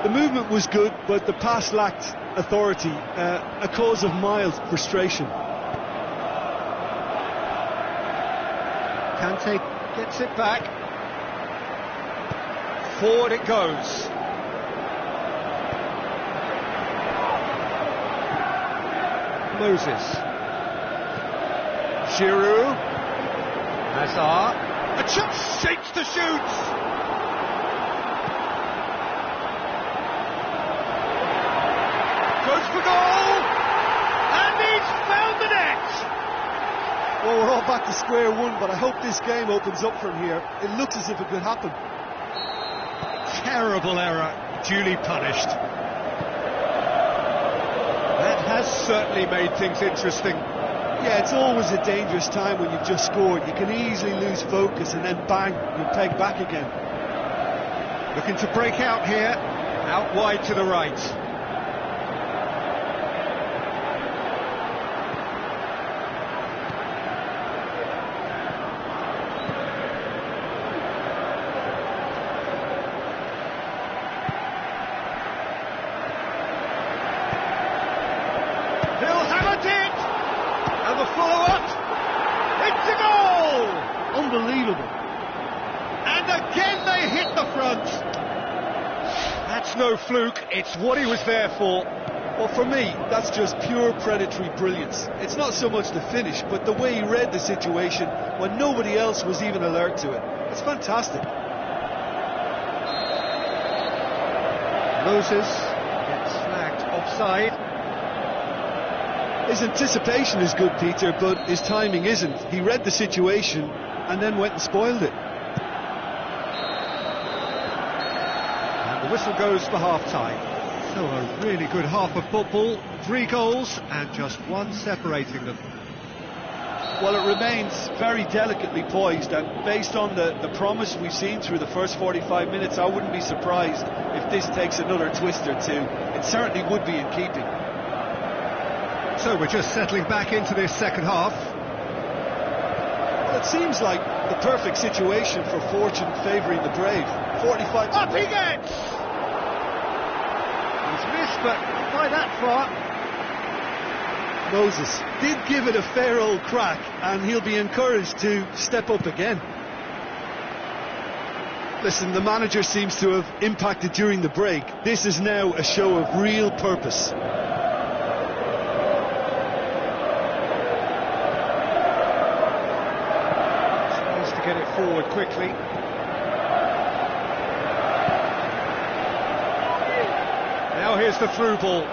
The movement was good, but the pass lacked authority, a cause of mild frustration. Kante gets it back. Forward it goes. Moses. Giroud. Hazard. A chance, shakes to shoot. Goes for goal. Well, we're all back to square one, but I hope this game opens up from here. It looks as if it could happen. Terrible error, duly punished. That has certainly made things interesting. Yeah, it's always a dangerous time when you've just scored. You can easily lose focus and then bang, you're pegged back again. Looking to break out here, out wide to the right. He'll hammer it! And the follow-up, it's a goal! Unbelievable. And again they hit the front. That's no fluke, it's what he was there for. Well, for me, that's just pure predatory brilliance. It's not so much the finish, but the way he read the situation when nobody else was even alert to it. It's fantastic. Moses gets flagged offside. His anticipation is good, Peter, but his timing isn't. He read the situation and then went and spoiled it. And the whistle goes for half-time. So a really good half of football, 3 goals and just one separating them. Well, it remains very delicately poised, and based on the promise we've seen through the first 45 minutes, I wouldn't be surprised if this takes another twist or two. It certainly would be in keeping. So we're just settling back into this second half. Well, it seems like the perfect situation for fortune favouring the brave. 45... Up he gets! He's missed, but not by that far. Moses did give it a fair old crack, and he'll be encouraged to step up again. Listen, the manager seems to have impacted during the break. This is now a show of real purpose. Get it forward quickly. Now here's the through ball.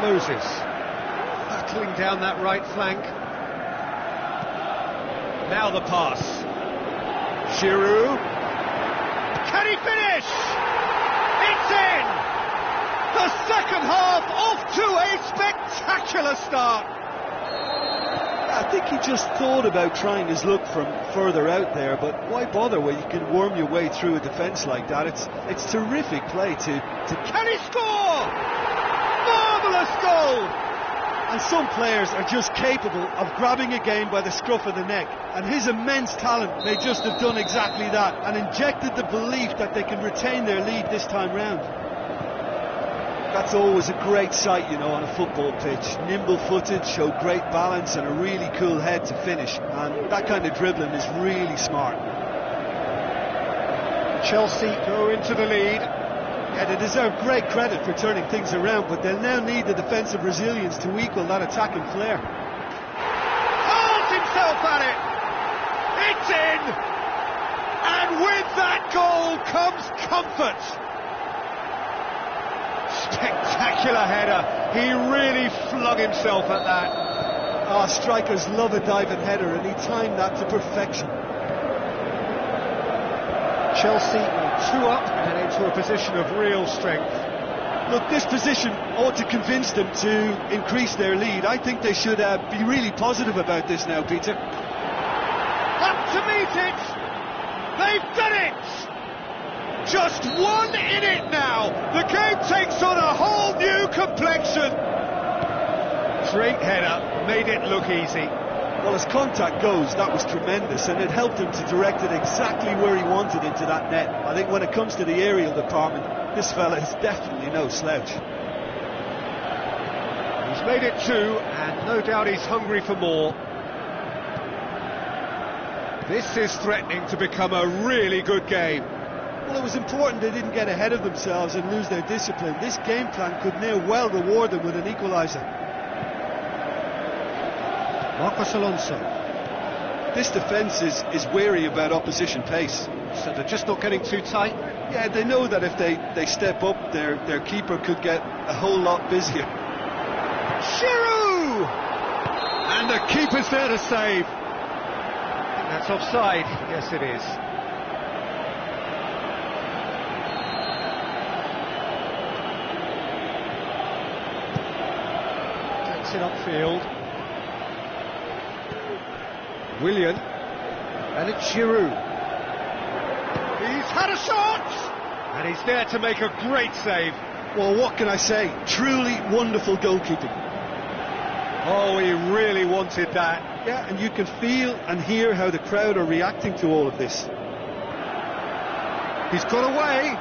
Moses battling down that right flank. Now the pass. Giroud. Can he finish? It's in! The second half off to a spectacular start. I think he just thought about trying his luck from further out there, but why bother when you can worm your way through a defence like that? It's terrific play to... Can he score? Marvellous goal! And some players are just capable of grabbing a game by the scruff of the neck, and his immense talent may just have done exactly that and injected the belief that they can retain their lead this time round. That's always a great sight, you know, on a football pitch. Nimble-footed, show great balance and a really cool head to finish. And that kind of dribbling is really smart. Chelsea go into the lead. Yeah, they deserve great credit for turning things around, but they'll now need the defensive resilience to equal that attacking flair. Holds himself at it. It's in. And with that goal comes comfort. Spectacular header. He really flung himself at that. Strikers love a diving header, and he timed that to perfection. Chelsea 2 up and into a position of real strength. Look, this position ought to convince them to increase their lead. I think they should be really positive about this now, Peter. Up to meet it. They've done it. Just one in it now. The game takes on a whole new complexion. Great header, made it look easy. Well, as contact goes, that was tremendous, and it helped him to direct it exactly where he wanted into that net. I think when it comes to the aerial department, this fella is definitely no slouch. He's made it 2, and no doubt he's hungry for more. This is threatening to become a really good game. Well, it was important they didn't get ahead of themselves and lose their discipline. This game plan could now well reward them with an equaliser. Marcos Alonso. this defence is wary about opposition pace. So they're just not getting too tight? Yeah, they know that if they step up, their keeper could get a whole lot busier. Giroud! And the keeper's there to save. I think that's offside. Yes, it is. Takes it upfield. Willian. And it's Giroud. He's had a shot! And he's there to make a great save. Well, what can I say? Truly wonderful goalkeeping. Oh, he really wanted that. Yeah, and you can feel and hear how the crowd are reacting to all of this. He's got away.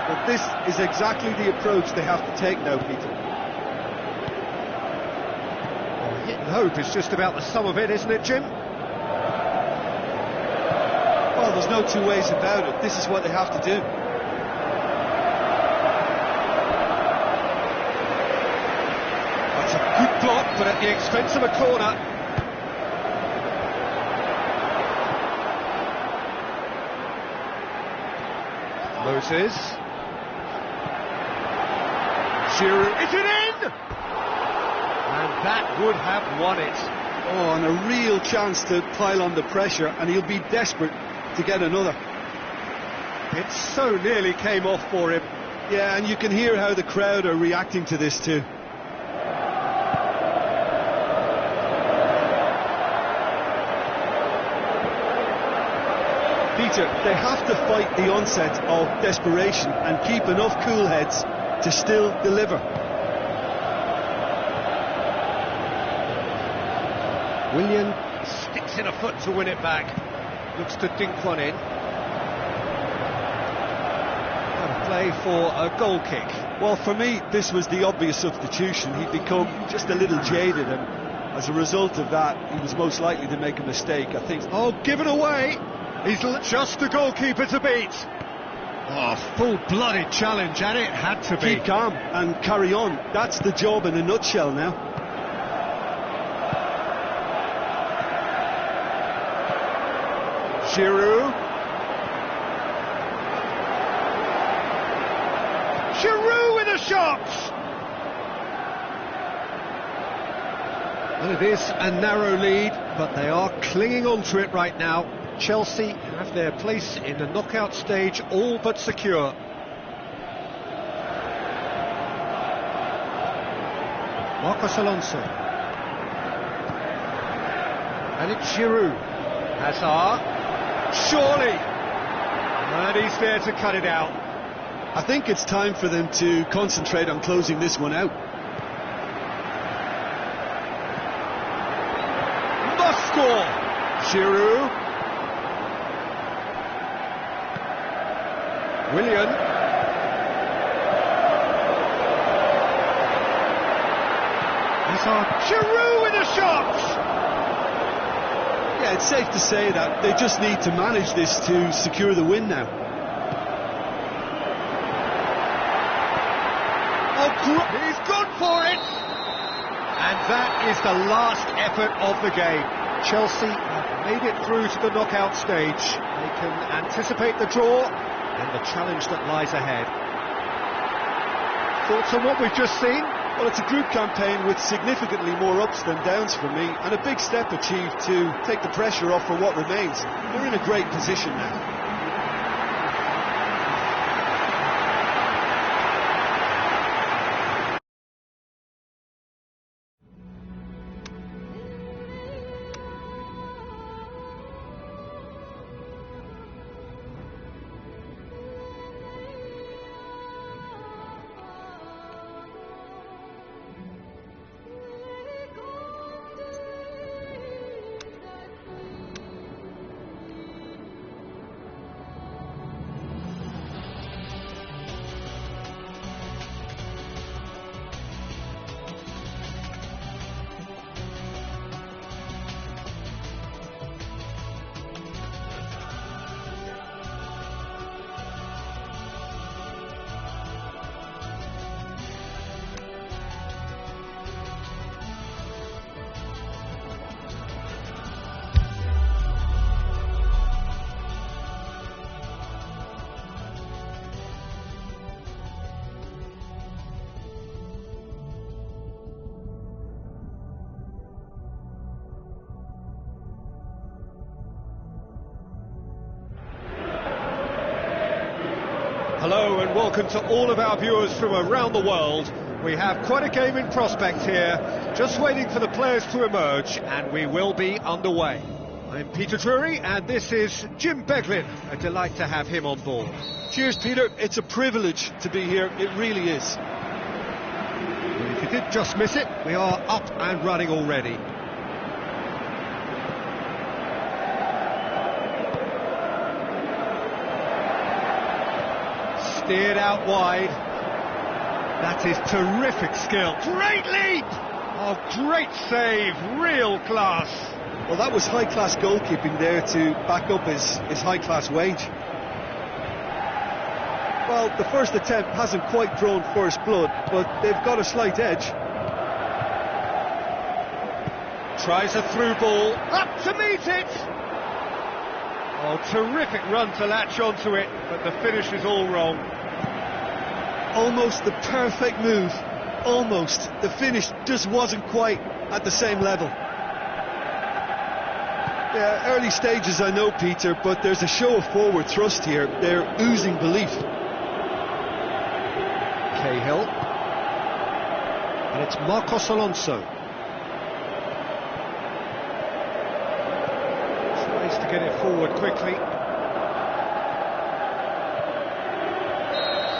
But this is exactly the approach they have to take now, Peter. Well, hit and hope is just about the sum of it, isn't it, Jim? Well, there's no two ways about it. This is what they have to do. That's a good block, but at the expense of a corner. Moses. Giroud. Is it in? And that would have won it. Oh, and a real chance to pile on the pressure, and he'll be desperate to get another. It so nearly came off for him. Yeah, and you can hear how the crowd are reacting to this too. Peter, they have to fight the onset of desperation and keep enough cool heads to still deliver. Willian sticks in a foot to win it back. Looks to dink one in. And a play for a goal kick. Well, for me, this was the obvious substitution. He'd become just a little jaded, and as a result of that, he was most likely to make a mistake, I think. Oh, given away! He's just the goalkeeper to beat. Oh, full-blooded challenge, and it had to be. Keep calm and carry on. That's the job in a nutshell now. Giroud. Giroud with a shot! Well, it is a narrow lead, but they are clinging on to it right now. Chelsea have their place in the knockout stage all but secure. Marcos Alonso. And it's Giroud. Hazard. Surely! And he's there to cut it out. I think it's time for them to concentrate on closing this one out. Must score! Giroud. Willian. Hazard. Giroud with a shot! Yeah, it's safe to say that they just need to manage this to secure the win now. Oh, he's gone for it! And that is the last effort of the game. Chelsea have made it through to the knockout stage. They can anticipate the draw and the challenge that lies ahead. Thoughts on what we've just seen? Well, it's a group campaign with significantly more ups than downs for me, and a big step achieved to take the pressure off for what remains. They're in a great position now. Hello and welcome to all of our viewers from around the world. We have quite a game in prospect here, just waiting for the players to emerge, and we will be underway. I'm Peter Drury, and this is Jim Beglin. A delight to have him on board. Cheers, Peter. It's a privilege to be here. It really is. Well, if you did just miss it, we are up and running already. Steered out wide. That is terrific skill. Great leap! Oh, great save. Real class. Well, that was high-class goalkeeping there to back up his high-class wage. Well, the first attempt hasn't quite drawn first blood, but they've got a slight edge. Tries a through ball. Up to meet it! Oh, terrific run to latch onto it, but the finish is all wrong. Almost the perfect move. Almost. The finish just wasn't quite at the same level. Yeah, early stages I know, Peter, but there's a show of forward thrust here. They're oozing belief. Cahill. And it's Marcos Alonso. Tries to get it forward quickly.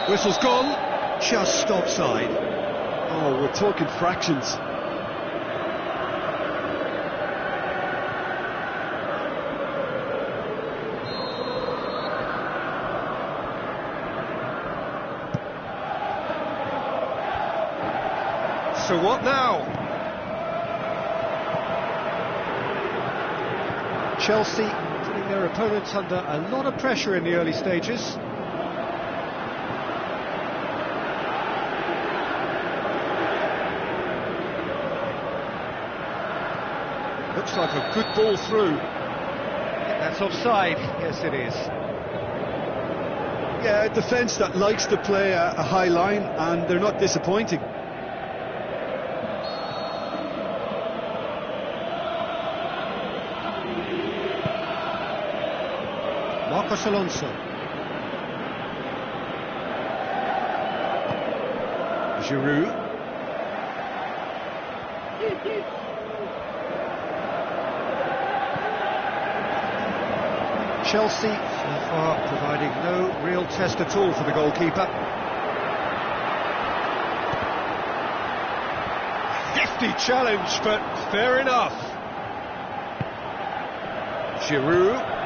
Whistle's gone, just offside. Oh, we're talking fractions. So what now? Chelsea putting their opponents under a lot of pressure in the early stages. Looks like a good ball through. That's offside. Yes, it is. Yeah, a defence that likes to play a high line, and they're not disappointing. Marcos Alonso. Giroud. Chelsea, so far, providing no real test at all for the goalkeeper. Hefty challenge, but fair enough. Giroud.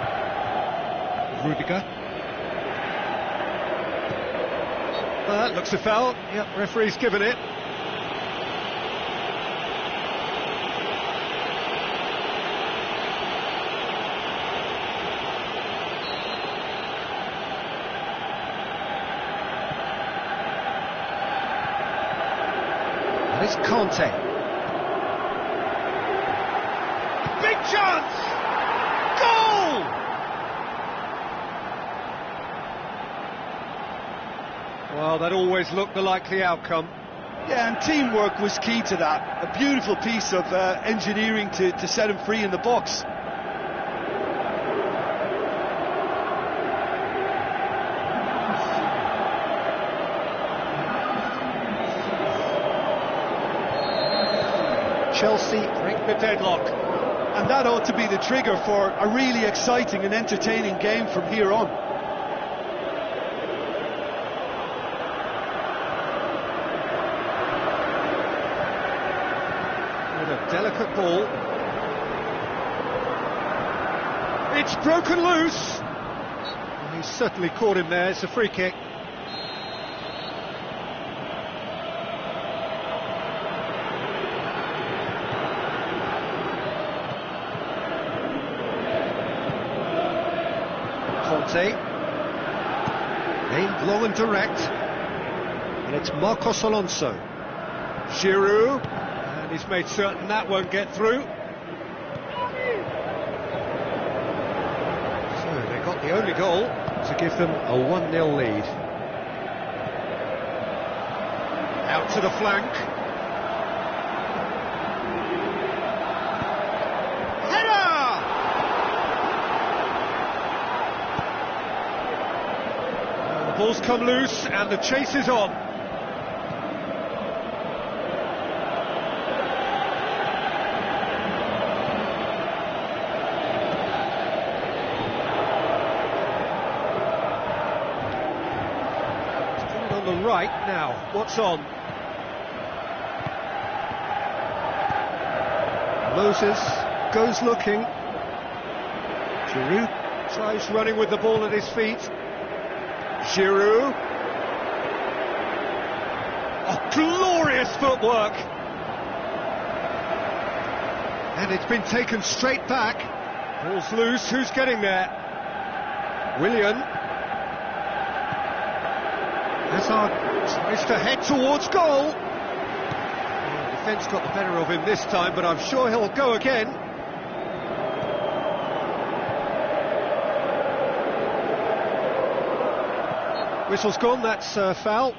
Rudiger. Well, that looks a foul. Yep, referee's given it. It's Conte. Big chance! Goal! Well, that always looked the likely outcome. Yeah, and teamwork was key to that. A beautiful piece of engineering to set him free in the box. Chelsea break the deadlock. And that ought to be the trigger for a really exciting and entertaining game from here on. With a delicate ball. It's broken loose. Well, he's certainly caught him there. It's a free kick. Conte, aimed long and direct, and it's Marcos Alonso. Giroud, and he's made certain that won't get through. So they got the only goal to give them a 1-0 lead. Out to the flank. The ball's come loose and the chase is on. On the right now, what's on? Moses goes looking. Giroud tries running with the ball at his feet. Giroud. Oh, glorious footwork! And it's been taken straight back. Ball's loose, who's getting there? Willian. Hazard tries to head towards goal. The defence got the better of him this time, but I'm sure he'll go again. Whistle's gone, that's foul.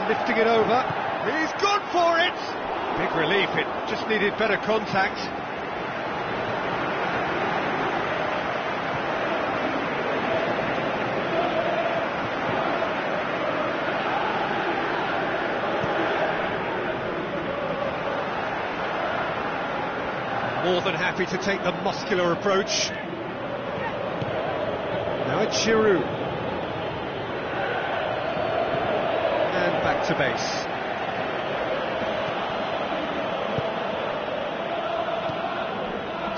Lifting it over, he's gone for it! Big relief, it just needed better contact. More than happy to take the muscular approach. Now it's Giroud. Back to base.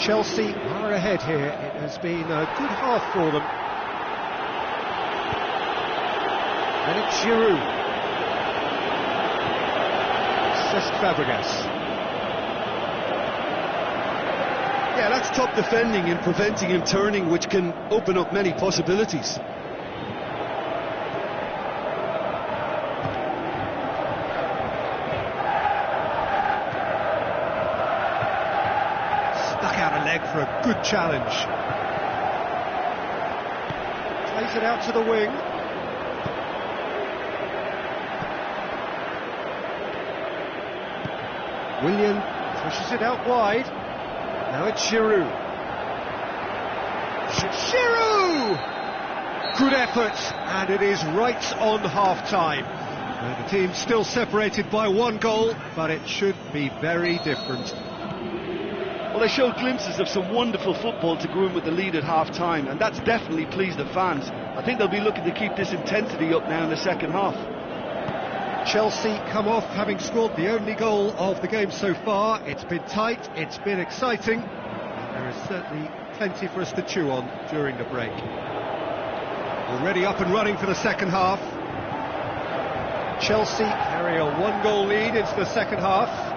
Chelsea are ahead here. It has been a good half for them. And it's Giroud. Cesc Fabregas. Yeah, that's top defending and preventing him turning, which can open up many possibilities. For a good challenge. Plays it out to the wing. Willian pushes it out wide. Now it's Giroud. Giroud! Good effort, and it is right on half-time. The team's still separated by one goal, but it should be very different. Well, they showed glimpses of some wonderful football to go in with the lead at half-time, and that's definitely pleased the fans. I think they'll be looking to keep this intensity up now in the second half. Chelsea come off having scored the only goal of the game so far. It's been tight, it's been exciting, and there is certainly plenty for us to chew on during the break. Already up and running for the second half. Chelsea carry a one-goal lead into the second half.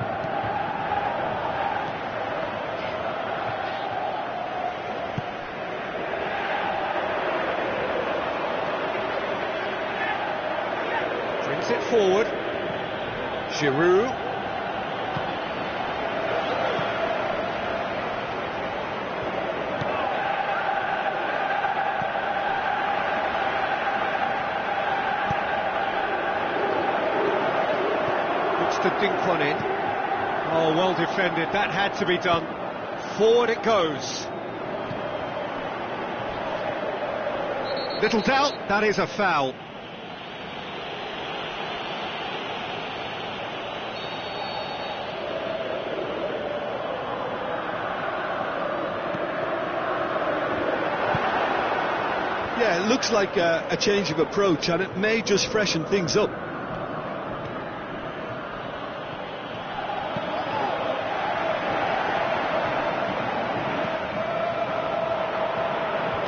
It forward. Giroud. Looks to dink one in. Oh, well defended. That had to be done. Forward it goes. Little doubt, that is a foul. Yeah, it looks like a change of approach, and it may just freshen things up.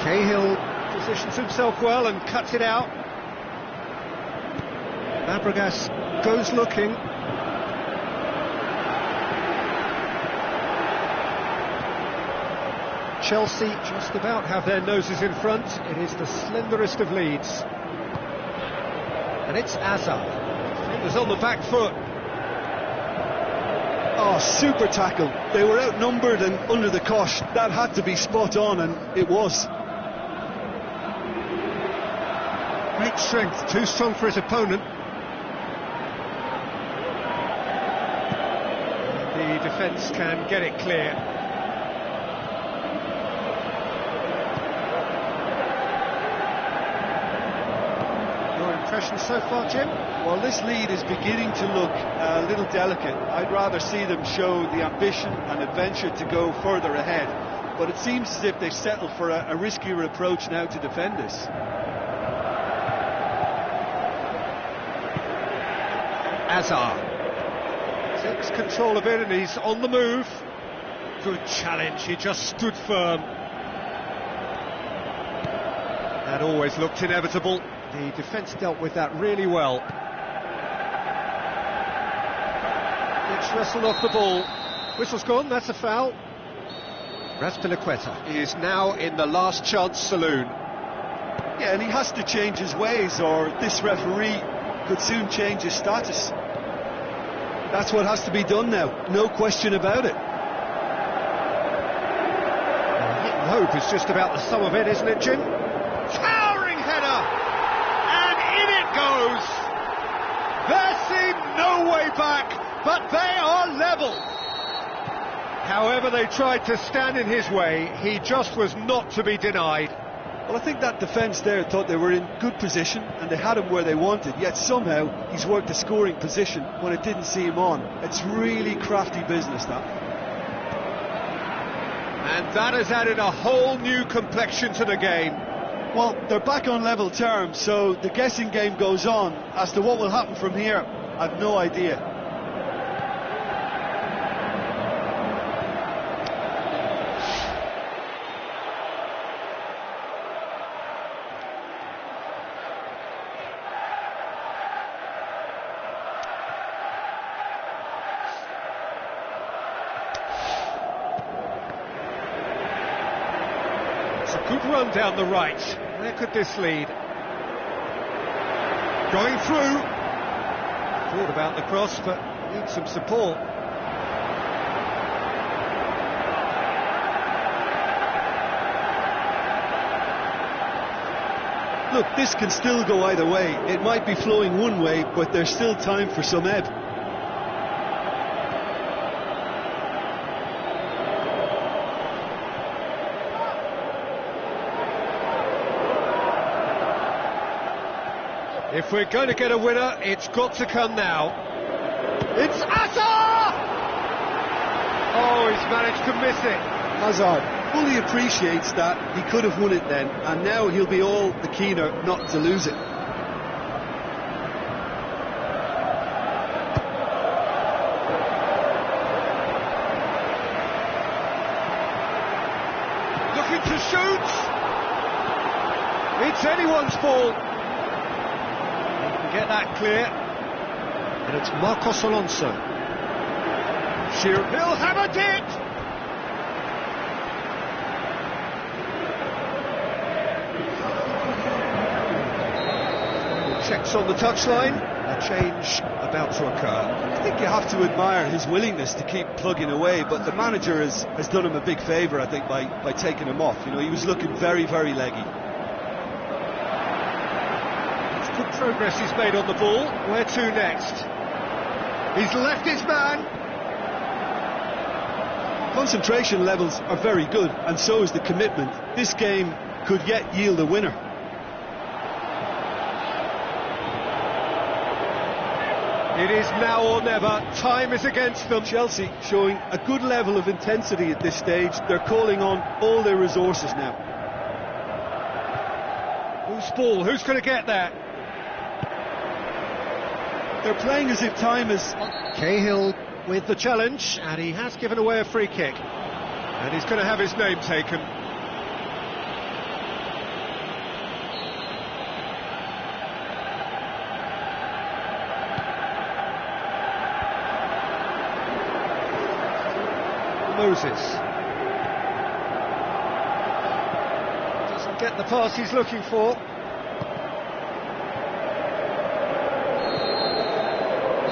Cahill positions himself well and cuts it out. Fabregas goes looking. Chelsea just about have their noses in front. It is the slenderest of leads. And it's Hazard. Fingers on the back foot. Oh, super tackle. They were outnumbered and under the cosh. That had to be spot on, and it was. Great strength, too strong for his opponent. The defence can get it clear. Your impression so far, Jim? Well, this lead is beginning to look a little delicate. I'd rather see them show the ambition and adventure to go further ahead. But it seems as if they've settled for a riskier approach now to defend this. Azar takes control of it and he's on the move. Good challenge, he just stood firm. That always looked inevitable. The defence dealt with that really well. It's wrestled off the ball. Whistle's gone, that's a foul. Raspilicueta is now in the last chance saloon. Yeah, and he has to change his ways or this referee could soon change his status. That's what has to be done now, no question about it. Hit and hope is just about the sum of it, isn't it, Jim? Towering header! And in it goes! There seemed no way back, but they are level! However they tried to stand in his way, he just was not to be denied. Well, I think that defence there thought they were in good position and they had him where they wanted, yet somehow he's worked a scoring position when it didn't see him on. It's really crafty business, that. And that has added a whole new complexion to the game. Well, they're back on level terms, so the guessing game goes on. As to what will happen from here, I've no idea. Good run down the right. Where could this lead? Going through. Thought about the cross, but needs some support. Look, this can still go either way. It might be flowing one way, but there's still time for some ebb. If we're going to get a winner, it's got to come now. It's Azar! Oh, he's managed to miss it. Hazard fully appreciates that he could have won it then, and now he'll be all the keener not to lose it. Looking to shoot! It's anyone's ball. Get that clear, and it's Marcos Alonso. He'll hammer it! Checks on the touchline, a change about to occur. I think you have to admire his willingness to keep plugging away, but the manager has done him a big favour, I think, by taking him off. You know, he was looking very, very leggy. Good progress he's made on the ball. Where to next? He's left his man. Concentration levels are very good, and so is the commitment. This game could yet yield a winner. It is now or never. Time is against them. Chelsea showing a good level of intensity at this stage. They're calling on all their resources now. Whose ball? Who's going to get that? They're playing as if time is... Cahill with the challenge, and he has given away a free kick. And he's going to have his name taken. Moses. Doesn't get the pass he's looking for.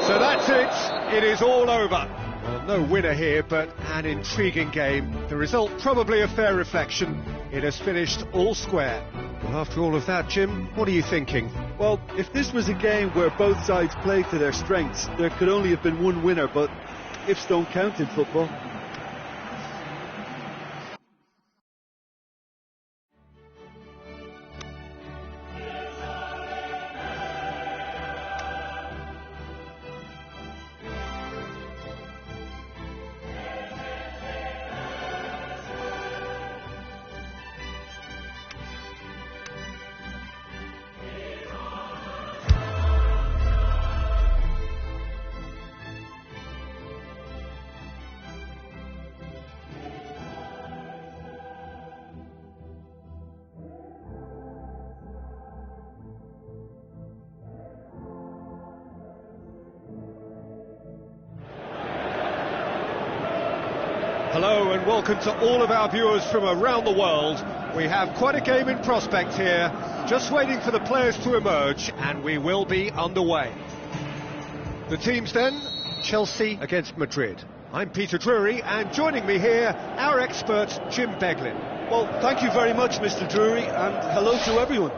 So that's it, it is all over. Well, no winner here, but an intriguing game. The result probably a fair reflection. It has finished all square. Well, after all of that, Jim, what are you thinking? Well, if this was a game where both sides played to their strengths, there could only have been one winner, but ifs don't count in football. Hello and welcome to all of our viewers from around the world. We have quite a game in prospect here, just waiting for the players to emerge, and we will be underway. The teams then, Chelsea against Madrid. I'm Peter Drury, and joining me here, our expert Jim Beglin. Well, thank you very much, Mr. Drury, and hello to everyone.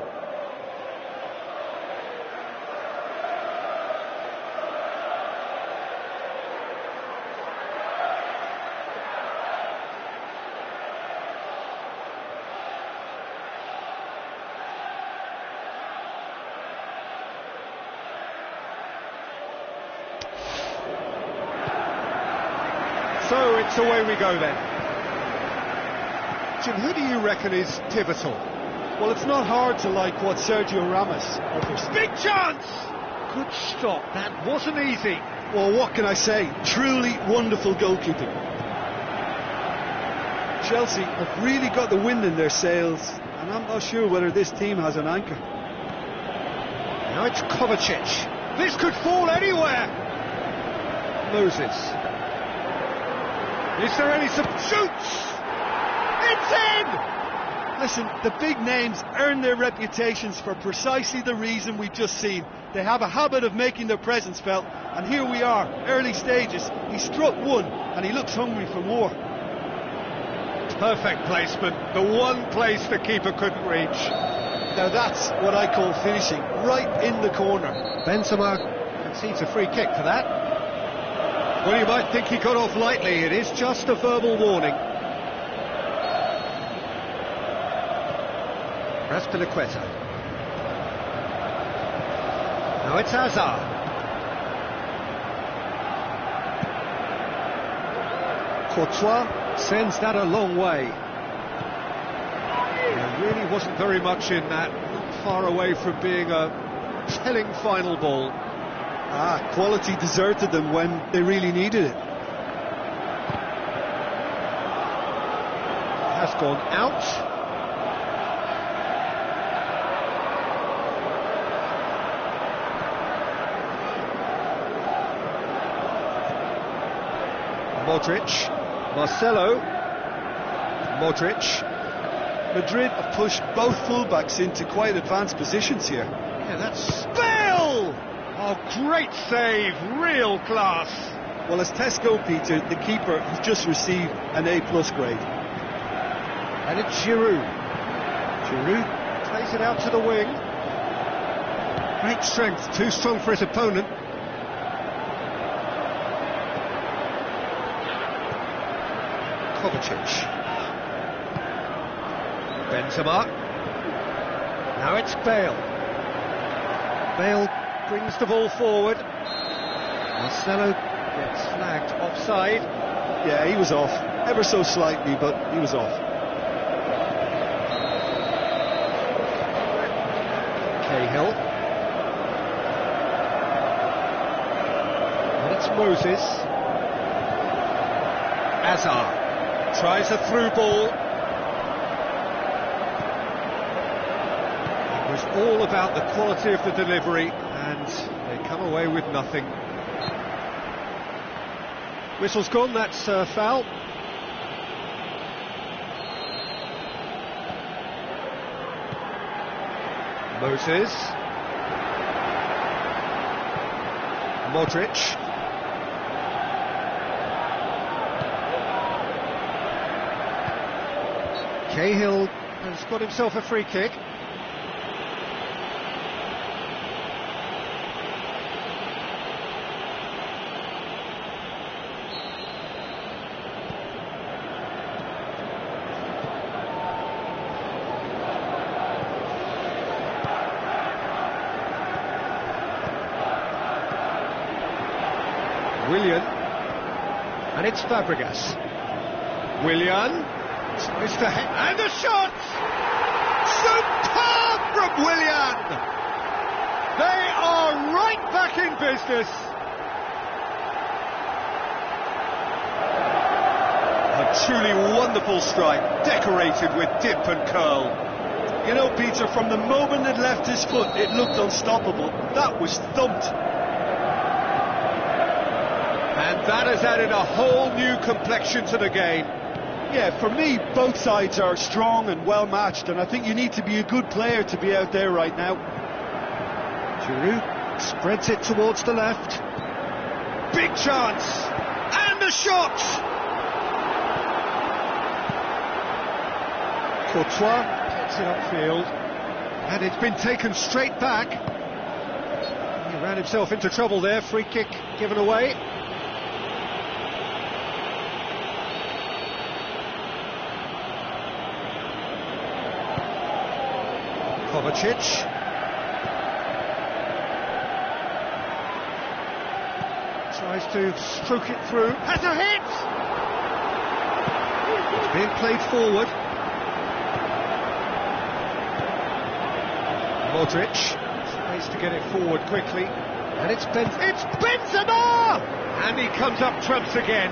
So it's away we go then. Jim, who do you reckon is pivotal? Well, it's not hard to like what Sergio Ramos offers. Big chance! Good stop, that wasn't easy. Well, what can I say? Truly wonderful goalkeeping. Chelsea have really got the wind in their sails, and I'm not sure whether this team has an anchor. Now it's Kovacic. This could fall anywhere. Moses. Is there any shoots? It's in! Listen, the big names earn their reputations for precisely the reason we've just seen. They have a habit of making their presence felt, and here we are, early stages. He struck one, and he looks hungry for more. Perfect placement, the one place the keeper couldn't reach. Now that's what I call finishing, right in the corner. Benzema concedes a free kick for that. Well, you might think he got off lightly, it is just a verbal warning. Raspilicueta. Now it's Hazard. Courtois sends that a long way. There really wasn't very much in that, not far away from being a telling final ball. Quality deserted them when they really needed it. Has gone out. Modric. Marcelo. Modric. Madrid have pushed both fullbacks into quite advanced positions here. Yeah, that's Bale! Oh, great save, real class. Well, as tests go, Peter, the keeper has just received an A+ grade. And it's Giroud. Giroud plays it out to the wing. Great strength, too strong for his opponent. Kovacic. Benzema. Now it's Bale. Bale brings the ball forward. Marcelo gets flagged offside. Yeah, he was off. Ever so slightly, but he was off. Cahill. And it's Moses. Hazard tries a through ball. It was all about the quality of the delivery, and they come away with nothing. Whistle's gone, that's foul. Moses. Modric. Cahill has got himself a free kick. Willian. And it's Fabregas. Willian. Tries to hit. And the shot! Superb from Willian! They are right back in business. A truly wonderful strike, decorated with dip and curl. You know, Peter, from the moment it left his foot, it looked unstoppable. That was thumped. And that has added a whole new complexion to the game. Yeah, for me, both sides are strong and well matched, and I think you need to be a good player to be out there right now. Giroud spreads it towards the left. Big chance! And the shot! Courtois gets it upfield, and it's been taken straight back. He ran himself into trouble there. Free kick given away. Kovacic. Tries to stroke it through. Has a hit! It's being played forward. Modric tries to get it forward quickly, and it's Benzema! And he comes up trumps again.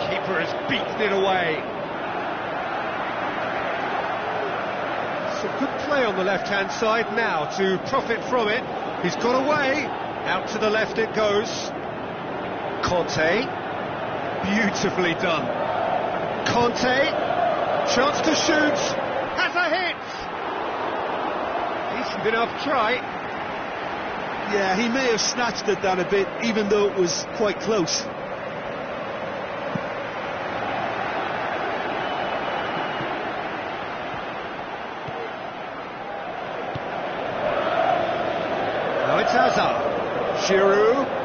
Keeper has beaten it away. Some good play on the left-hand side now to profit from it. He's got away. Out to the left it goes. Conte, beautifully done. Conte, chance to shoot, has a hit. Decent enough try. Yeah, he may have snatched it down a bit, even though it was quite close. Now it's Hazard. Giroud.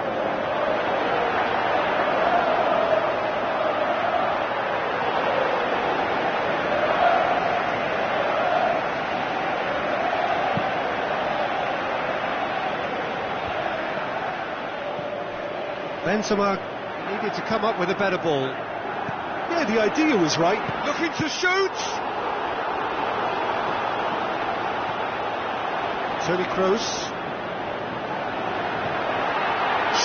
Benzema needed to come up with a better ball. Yeah, the idea was right. Looking to shoot! Toni Kroos.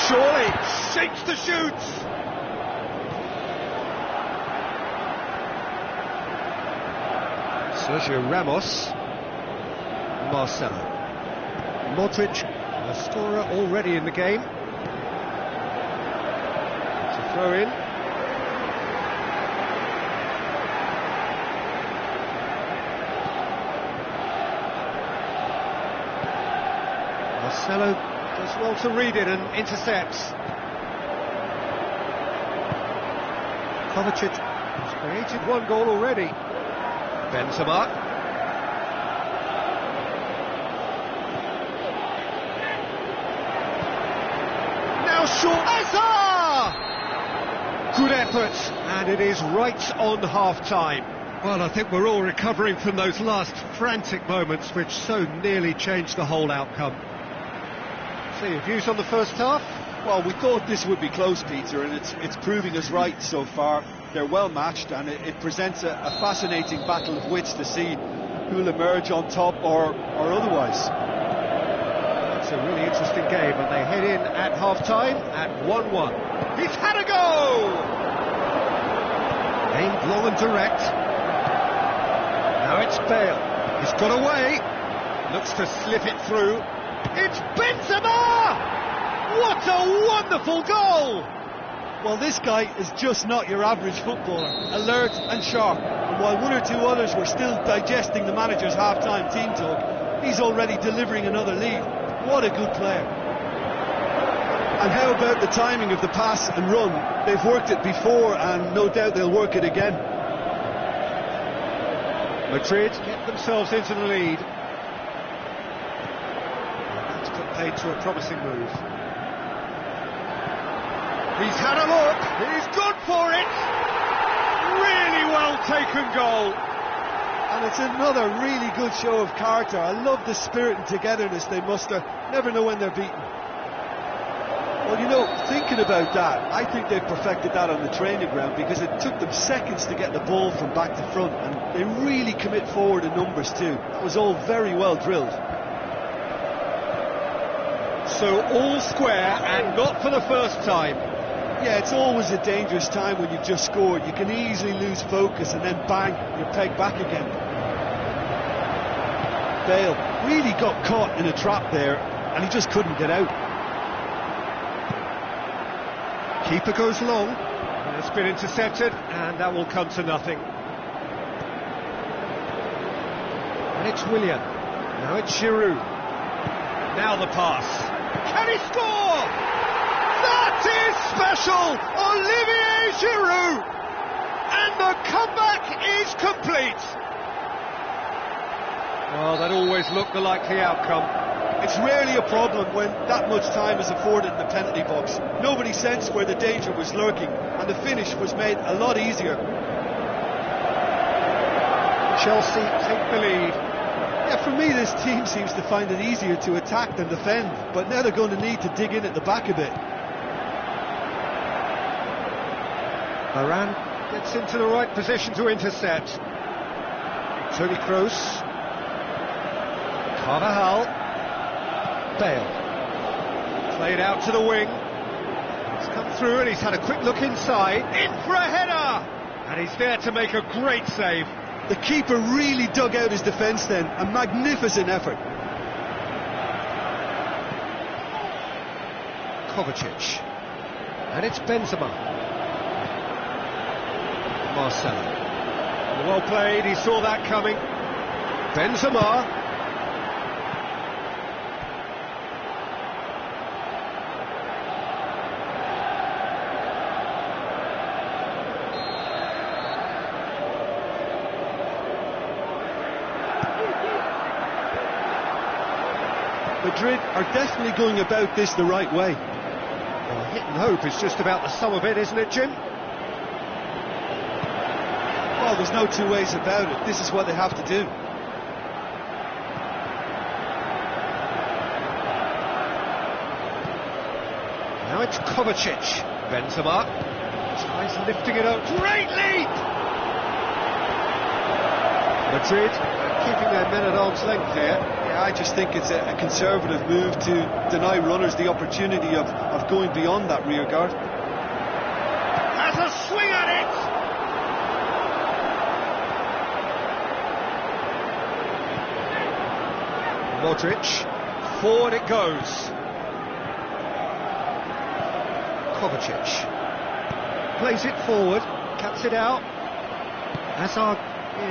Surely shakes to shoot! Sergio Ramos. Marcelo. Modric, a scorer already in the game. Throw in. Marcelo does well to read it and intercepts. Kovacic has created one goal already. Benzema. Now short. Hazard! Good effort, and it is right on half-time. Well, I think we're all recovering from those last frantic moments which so nearly changed the whole outcome. So, your views on the first half? Well, we thought this would be close, Peter, and it's proving us right so far. They're well matched, and it presents a fascinating battle of wits to see who'll emerge on top or otherwise. It's a really interesting game, and they head in at half-time at 1-1. He's had a go! Aimed long and direct. Now it's Bale. He's got away. Looks to slip it through. It's Benzema! What a wonderful goal! Well, this guy is just not your average footballer. Alert and sharp. And while one or two others were still digesting the manager's half-time team talk, he's already delivering another lead. What a good player. And how about the timing of the pass and run? They've worked it before, and no doubt they'll work it again. Madrid get themselves into the lead. That's put paid to a promising move. He's had a look. He's gone for it. really well taken goal. And it's another really good show of character. I love the spirit and togetherness they muster. Never know when they're beaten. Well, you know, thinking about that, I think they perfected that on the training ground, because it took them seconds to get the ball from back to front, and they really commit forward in numbers too. That was all very well drilled. So all square, and not for the first time. Yeah, it's always a dangerous time when you've just scored. You can easily lose focus and then bang, you're pegged back again. Bale really got caught in a trap there, and he just couldn't get out. Keeper goes long, and it's been intercepted, and that will come to nothing. And it's Willian. Now it's Giroud. Now the pass. Can he score? That is special! Olivier Giroud! And the comeback is complete. Well, that always looked the likely outcome. It's rarely a problem when that much time is afforded in the penalty box. Nobody sensed where the danger was lurking, and the finish was made a lot easier. Chelsea take the lead. Yeah, for me, this team seems to find it easier to attack than defend, but now they're going to need to dig in at the back a bit. Bermain gets into the right position to intercept. Toni Kroos. Carvajal. Bale. Played out to the wing. He's come through and he's had a quick look inside. In for a header! And he's there to make a great save. The keeper really dug out his defence then. A magnificent effort. Kovacic. And it's Benzema. Marcelo. Well played, he saw that coming. Benzema. Madrid are definitely going about this the right way. Well, hit and hope is just about the sum of it, isn't it, Jim? Well, there's no two ways about it. This is what they have to do. Now it's Kovacic. Benzema tries lifting it up. Great leap! Madrid keeping their men at arm's length here. Yeah, I just think it's a conservative move to deny runners the opportunity of going beyond that rear guard. Has a swing at it! Modric, forward it goes. Kovacic plays it forward, cuts it out. Hazard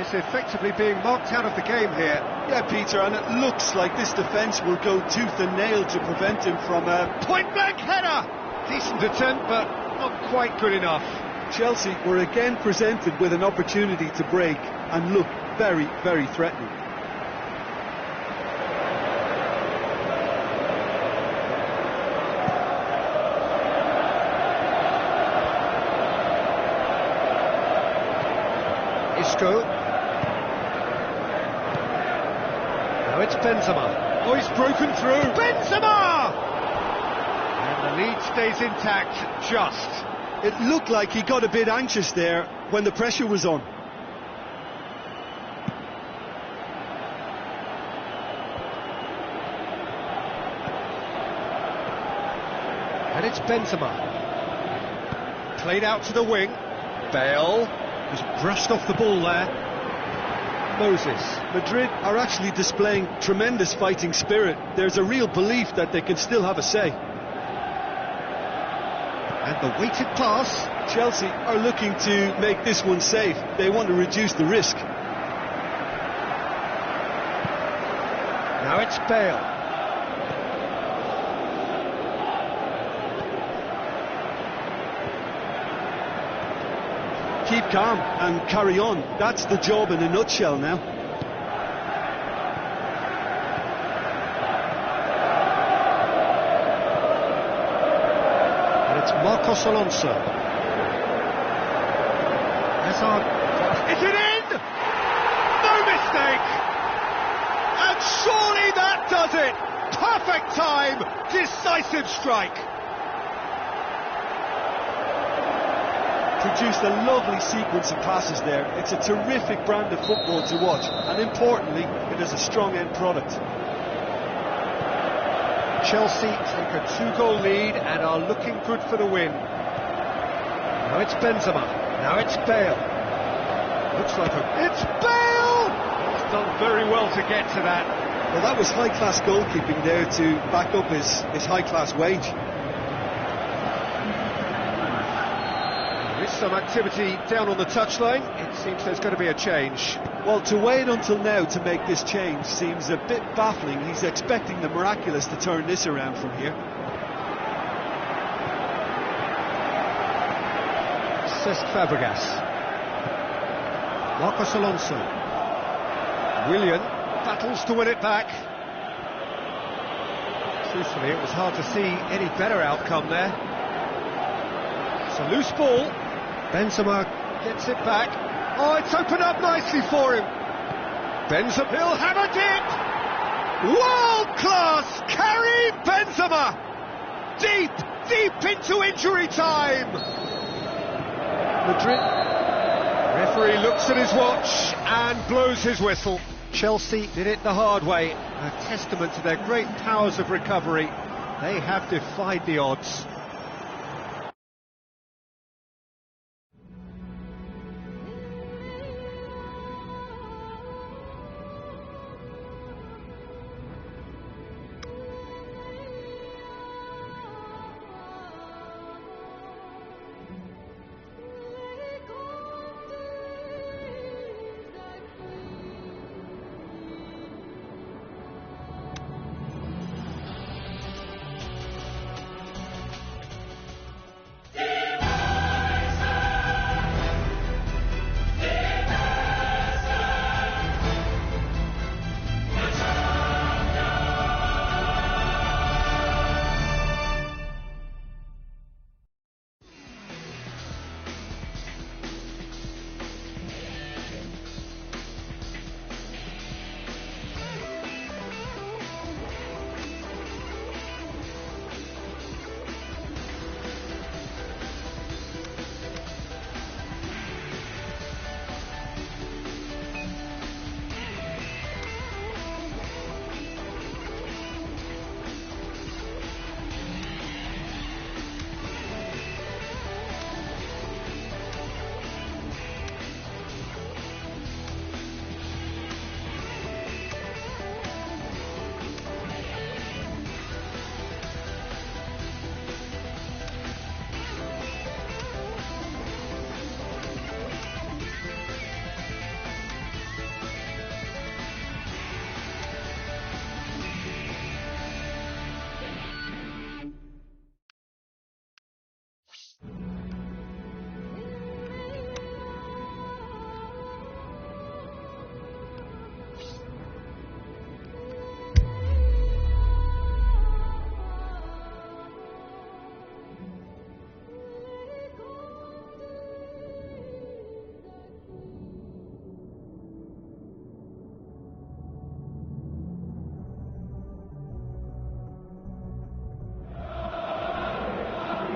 is effectively being marked out of the game here. Yeah, Peter, and it looks like this defence will go tooth and nail to prevent him from a point-blank header. Decent attempt, but not quite good enough. Chelsea were again presented with an opportunity to break and look very, very threatening. Isco. Now it's Benzema. Oh, he's broken through. Benzema! And the lead stays intact, just. It looked like he got a bit anxious there when the pressure was on. And it's Benzema. Played out to the wing. Bale. Just brushed off the ball there. Moses. Madrid are actually displaying tremendous fighting spirit. There's a real belief that they can still have a say. And the weighted pass. Chelsea are looking to make this one safe. They want to reduce the risk. Now it's Bale. Keep calm and carry on. That's the job in a nutshell now. And it's Marcos Alonso. Hazard. Is it in? No mistake! And surely that does it! Perfect time, decisive strike. Produced a lovely sequence of passes there. It's a terrific brand of football to watch, and importantly, it is a strong end product. Chelsea take a 2-goal lead and are looking good for the win. Now it's Benzema, now it's Bale. Looks like it's Bale! He's done very well to get to that. Well, that was high-class goalkeeping there to back up his high-class wage. There is some activity down on the touchline. It seems there's going to be a change. Well, to wait until now to make this change seems a bit baffling. He's expecting the miraculous to turn this around from here. Cesc Fabregas. Marcos Alonso. Willian battles to win it back. Truthfully, it was hard to see any better outcome there. It's a loose ball. Benzema gets it back. Oh, it's opened up nicely for him. Benzema, he'll have a dip. World-class Karim Benzema. Deep into injury time. Madrid. Referee looks at his watch and blows his whistle. Chelsea did it the hard way. A testament to their great powers of recovery. They have defied the odds.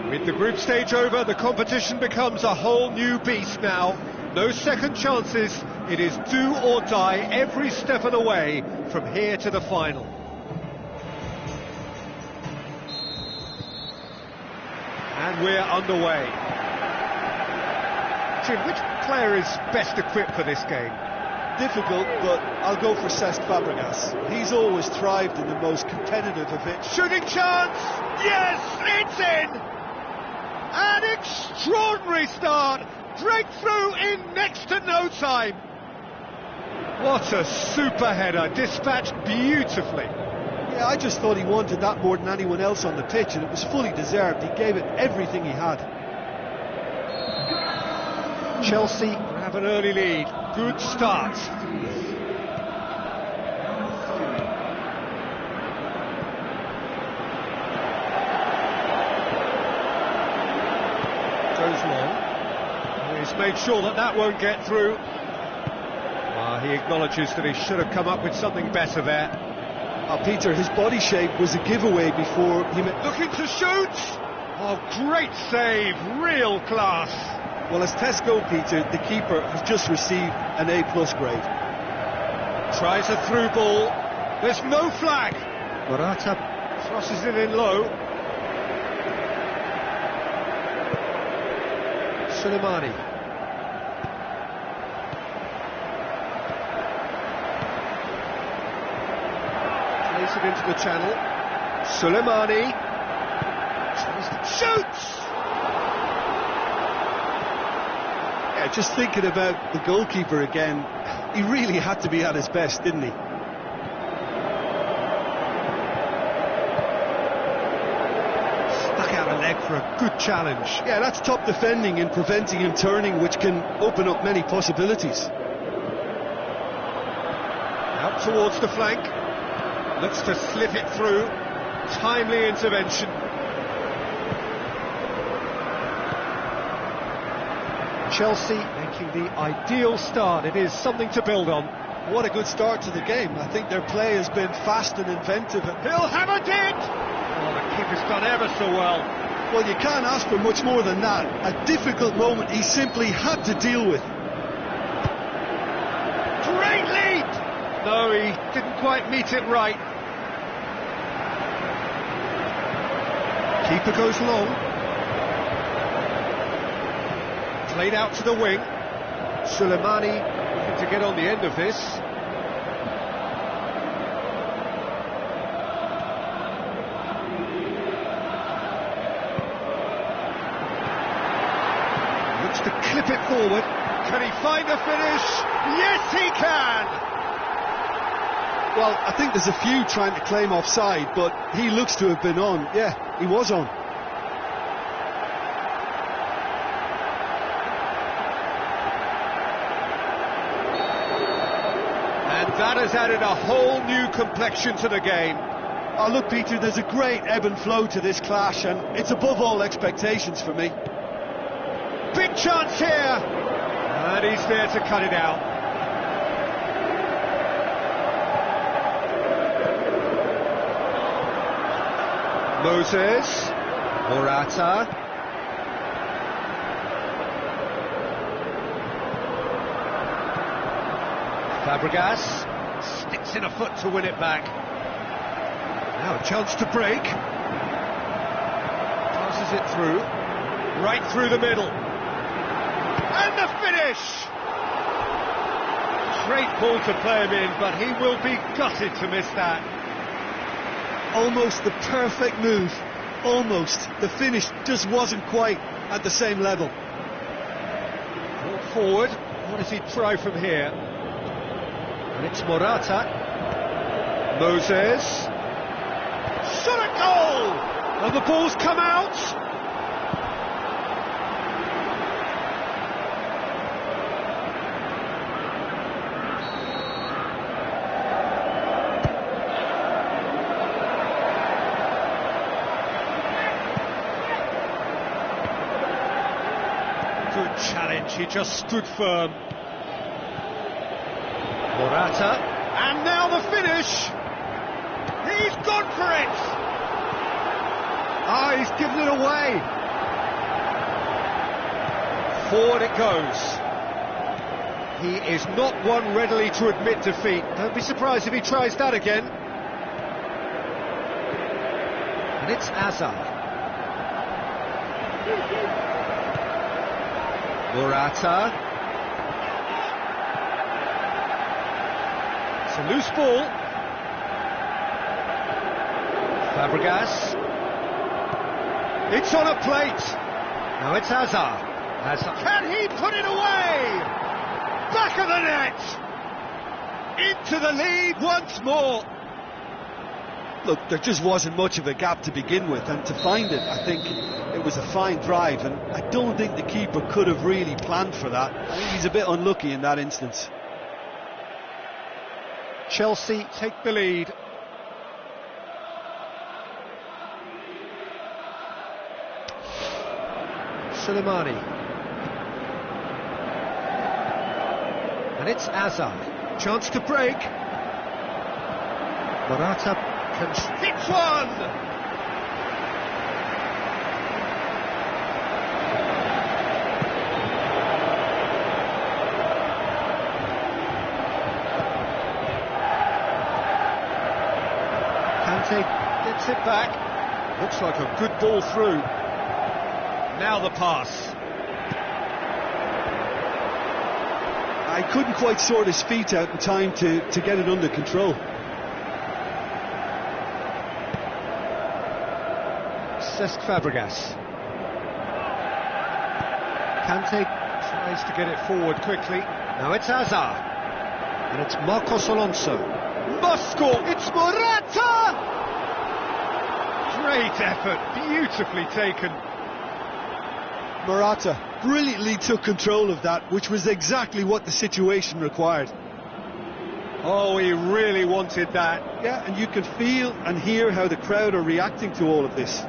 With the group stage over, the competition becomes a whole new beast now. No second chances, it is do or die every step of the way from here to the final. And we're underway. Jim, which player is best equipped for this game? Difficult, but I'll go for Cesc Fabregas. He's always thrived in the most competitive events. Shooting chance! Yes, it's in! An extraordinary start! Breakthrough in next to no time! What a super header, dispatched beautifully. Yeah, I just thought he wanted that more than anyone else on the pitch, and it was fully deserved. He gave it everything he had. Chelsea have an early lead. Good start. Goes long. Here's made sure that that won't get through. He acknowledges that he should have come up with something better there. Peter, his body shape was a giveaway before he... Looking to shoot! Oh, great save, real class. Well, as tests go, Peter, the keeper has just received an A+ grade. Tries a through ball. There's no flag. Morata crosses it in low. Soleimani. Plays it into the channel. Soleimani. Shoots! Yeah, just thinking about the goalkeeper again, he really had to be at his best, didn't he? Stuck out a leg for a good challenge. Yeah, that's top defending and preventing him turning, which can open up many possibilities. Out towards the flank. Looks to slip it through. Timely intervention. Chelsea making the ideal start. It is something to build on. What a good start to the game. I think their play has been fast and inventive. He'll hammer it! Oh, the keeper's done ever so well. Well, you can't ask for much more than that. A difficult moment he simply had to deal with. Great lead! No, he didn't quite meet it right. Keeper goes long. Played out to the wing. Soleimani looking to get on the end of this. Looks to clip it forward. Can he find a finish? Yes, he can! Well, I think there's a few trying to claim offside, but he looks to have been on. Yeah, he was on. That has added a whole new complexion to the game. Oh, look, Peter, there's a great ebb and flow to this clash, and it's above all expectations for me. Big chance here! And he's there to cut it out. Moses. Morata. Fabregas sticks in a foot to win it back. Now a chance to break. Passes it through. Right through the middle. And the finish! Great ball to play him in, but he will be gutted to miss that. Almost the perfect move. Almost. The finish just wasn't quite at the same level. Brought forward. What does he try from here? And it's Morata. Moses. Shot a goal! And the ball's come out. Good challenge, he just stood firm. Morata, and now the finish! He's gone for it! Ah, he's given it away! Forward it goes. He is not one readily to admit defeat. Don't be surprised if he tries that again. And it's Hazard. Morata. It's a loose ball. Fabregas. It's on a plate. Now it's Hazard. Can he put it away? Back of the net. Into the lead once more. Look, there just wasn't much of a gap to begin with, and to find it, I think it was a fine drive, and I don't think the keeper could have really planned for that. I think he's a bit unlucky in that instance. Chelsea take the lead. Soleimani. And it's Hazard. Chance to break. Morata can hit one! Kante gets it back. Looks like a good ball through. Now the pass. I couldn't quite sort his feet out in time to get it under control. Cesc Fabregas. Kante tries to get it forward quickly. Now it's Hazard. And it's Marcos Alonso. Must score! It's Morata! Great effort, beautifully taken. Morata brilliantly took control of that, which was exactly what the situation required. Oh, he really wanted that. Yeah, and you can feel and hear how the crowd are reacting to all of this.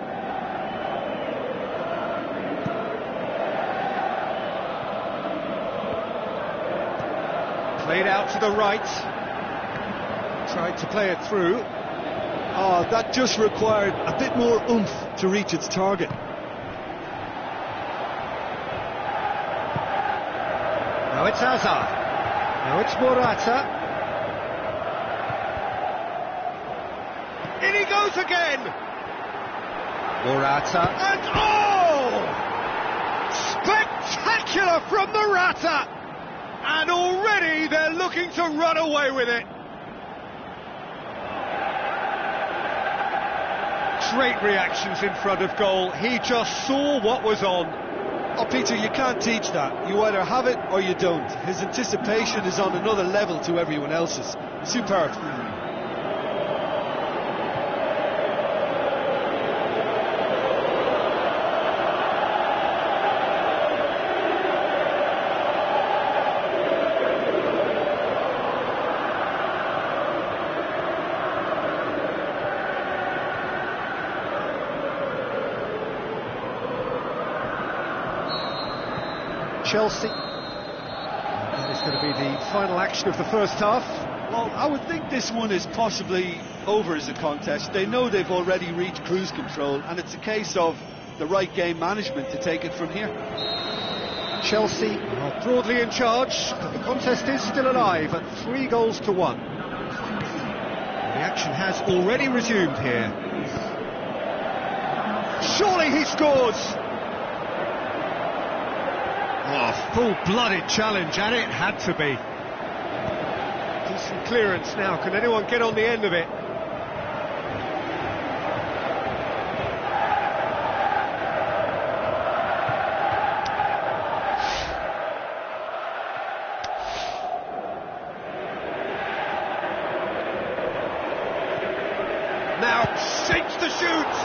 Played out to the right. Tried to play it through. Oh, that just required a bit more oomph to reach its target. Now it's Hazard. Now it's Morata. In he goes again. Morata. And oh! Spectacular from Morata! And already they're looking to run away with it. Great reactions in front of goal. He just saw what was on. Oh, Peter, you can't teach that. You either have it or you don't. His anticipation is on another level to everyone else's. Superb. Chelsea. That is going to be the final action of the first half. Well, I would think this one is possibly over as a contest. They know they've already reached cruise control, and it's a case of the right game management to take it from here. Chelsea are broadly in charge, but the contest is still alive at 3-1. The action has already resumed here. Surely he scores! Oh, full-blooded challenge, and it had to be. Decent clearance now. Can anyone get on the end of it? Now shapes the shoots.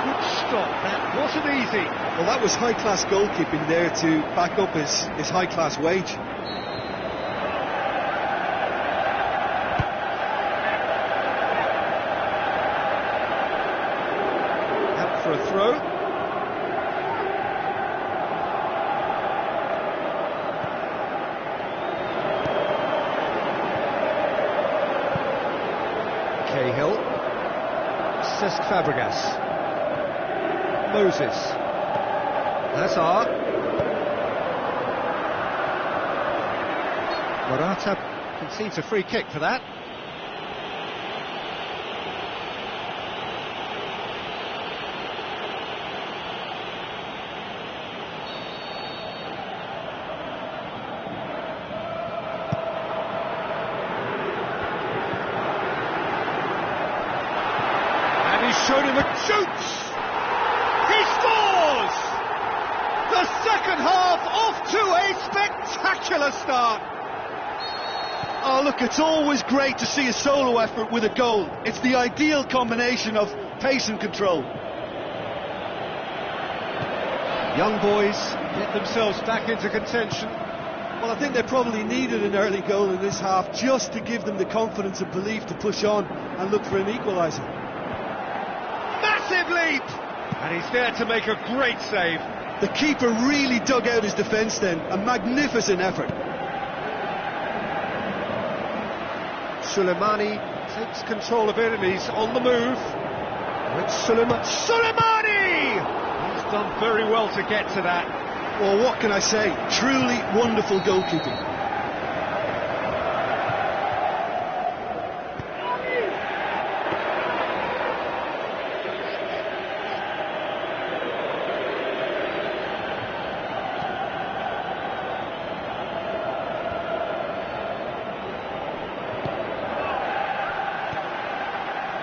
Good stop. That wasn't easy. Well, that was high-class goalkeeping there to back up his high-class wage. Out for a throw. Cahill. Cesc Fabregas. Moses. Hazard. Morata concedes a free kick for that. And he's shown him a shoots. He scores! The second half off to a spectacular start. Oh, look, it's always great to see a solo effort with a goal. It's the ideal combination of pace and control. Young boys get themselves back into contention. Well, I think they probably needed an early goal in this half just to give them the confidence and belief to push on and look for an equaliser. Massive leap! And he's there to make a great save. The keeper really dug out his defence then. A magnificent effort. Soleimani takes control of it and he's on the move. It's Soleimani! He's done very well to get to that. Well, what can I say? Truly wonderful goalkeeping.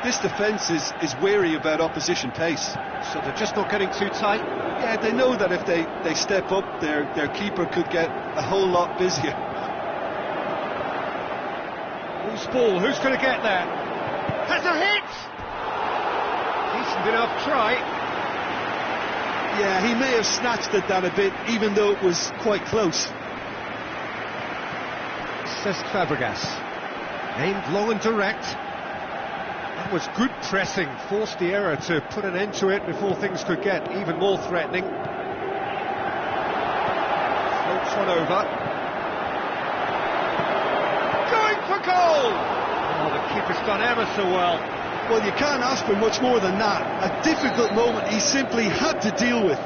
This defence is wary about opposition pace. So they're just not getting too tight? Yeah, they know that if they step up, their keeper could get a whole lot busier. Loose ball, who's going to get there? Has a hit! Decent enough try. Yeah, he may have snatched at that a bit, even though it was quite close. Cesc Fabregas. Aimed long and direct. That was good pressing, forced the error to put an end to it before things could get even more threatening. Floats one over. Going for goal! Oh, the keeper's done ever so well. Well, you can't ask for much more than that. A difficult moment he simply had to deal with.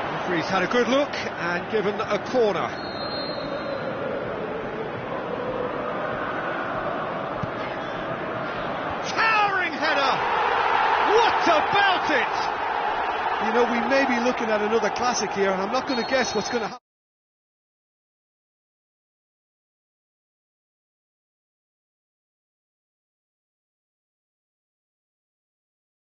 The referee's had a good look and given a corner. What about it? You know, we may be looking at another classic here, and I'm not going to guess what's going to happen.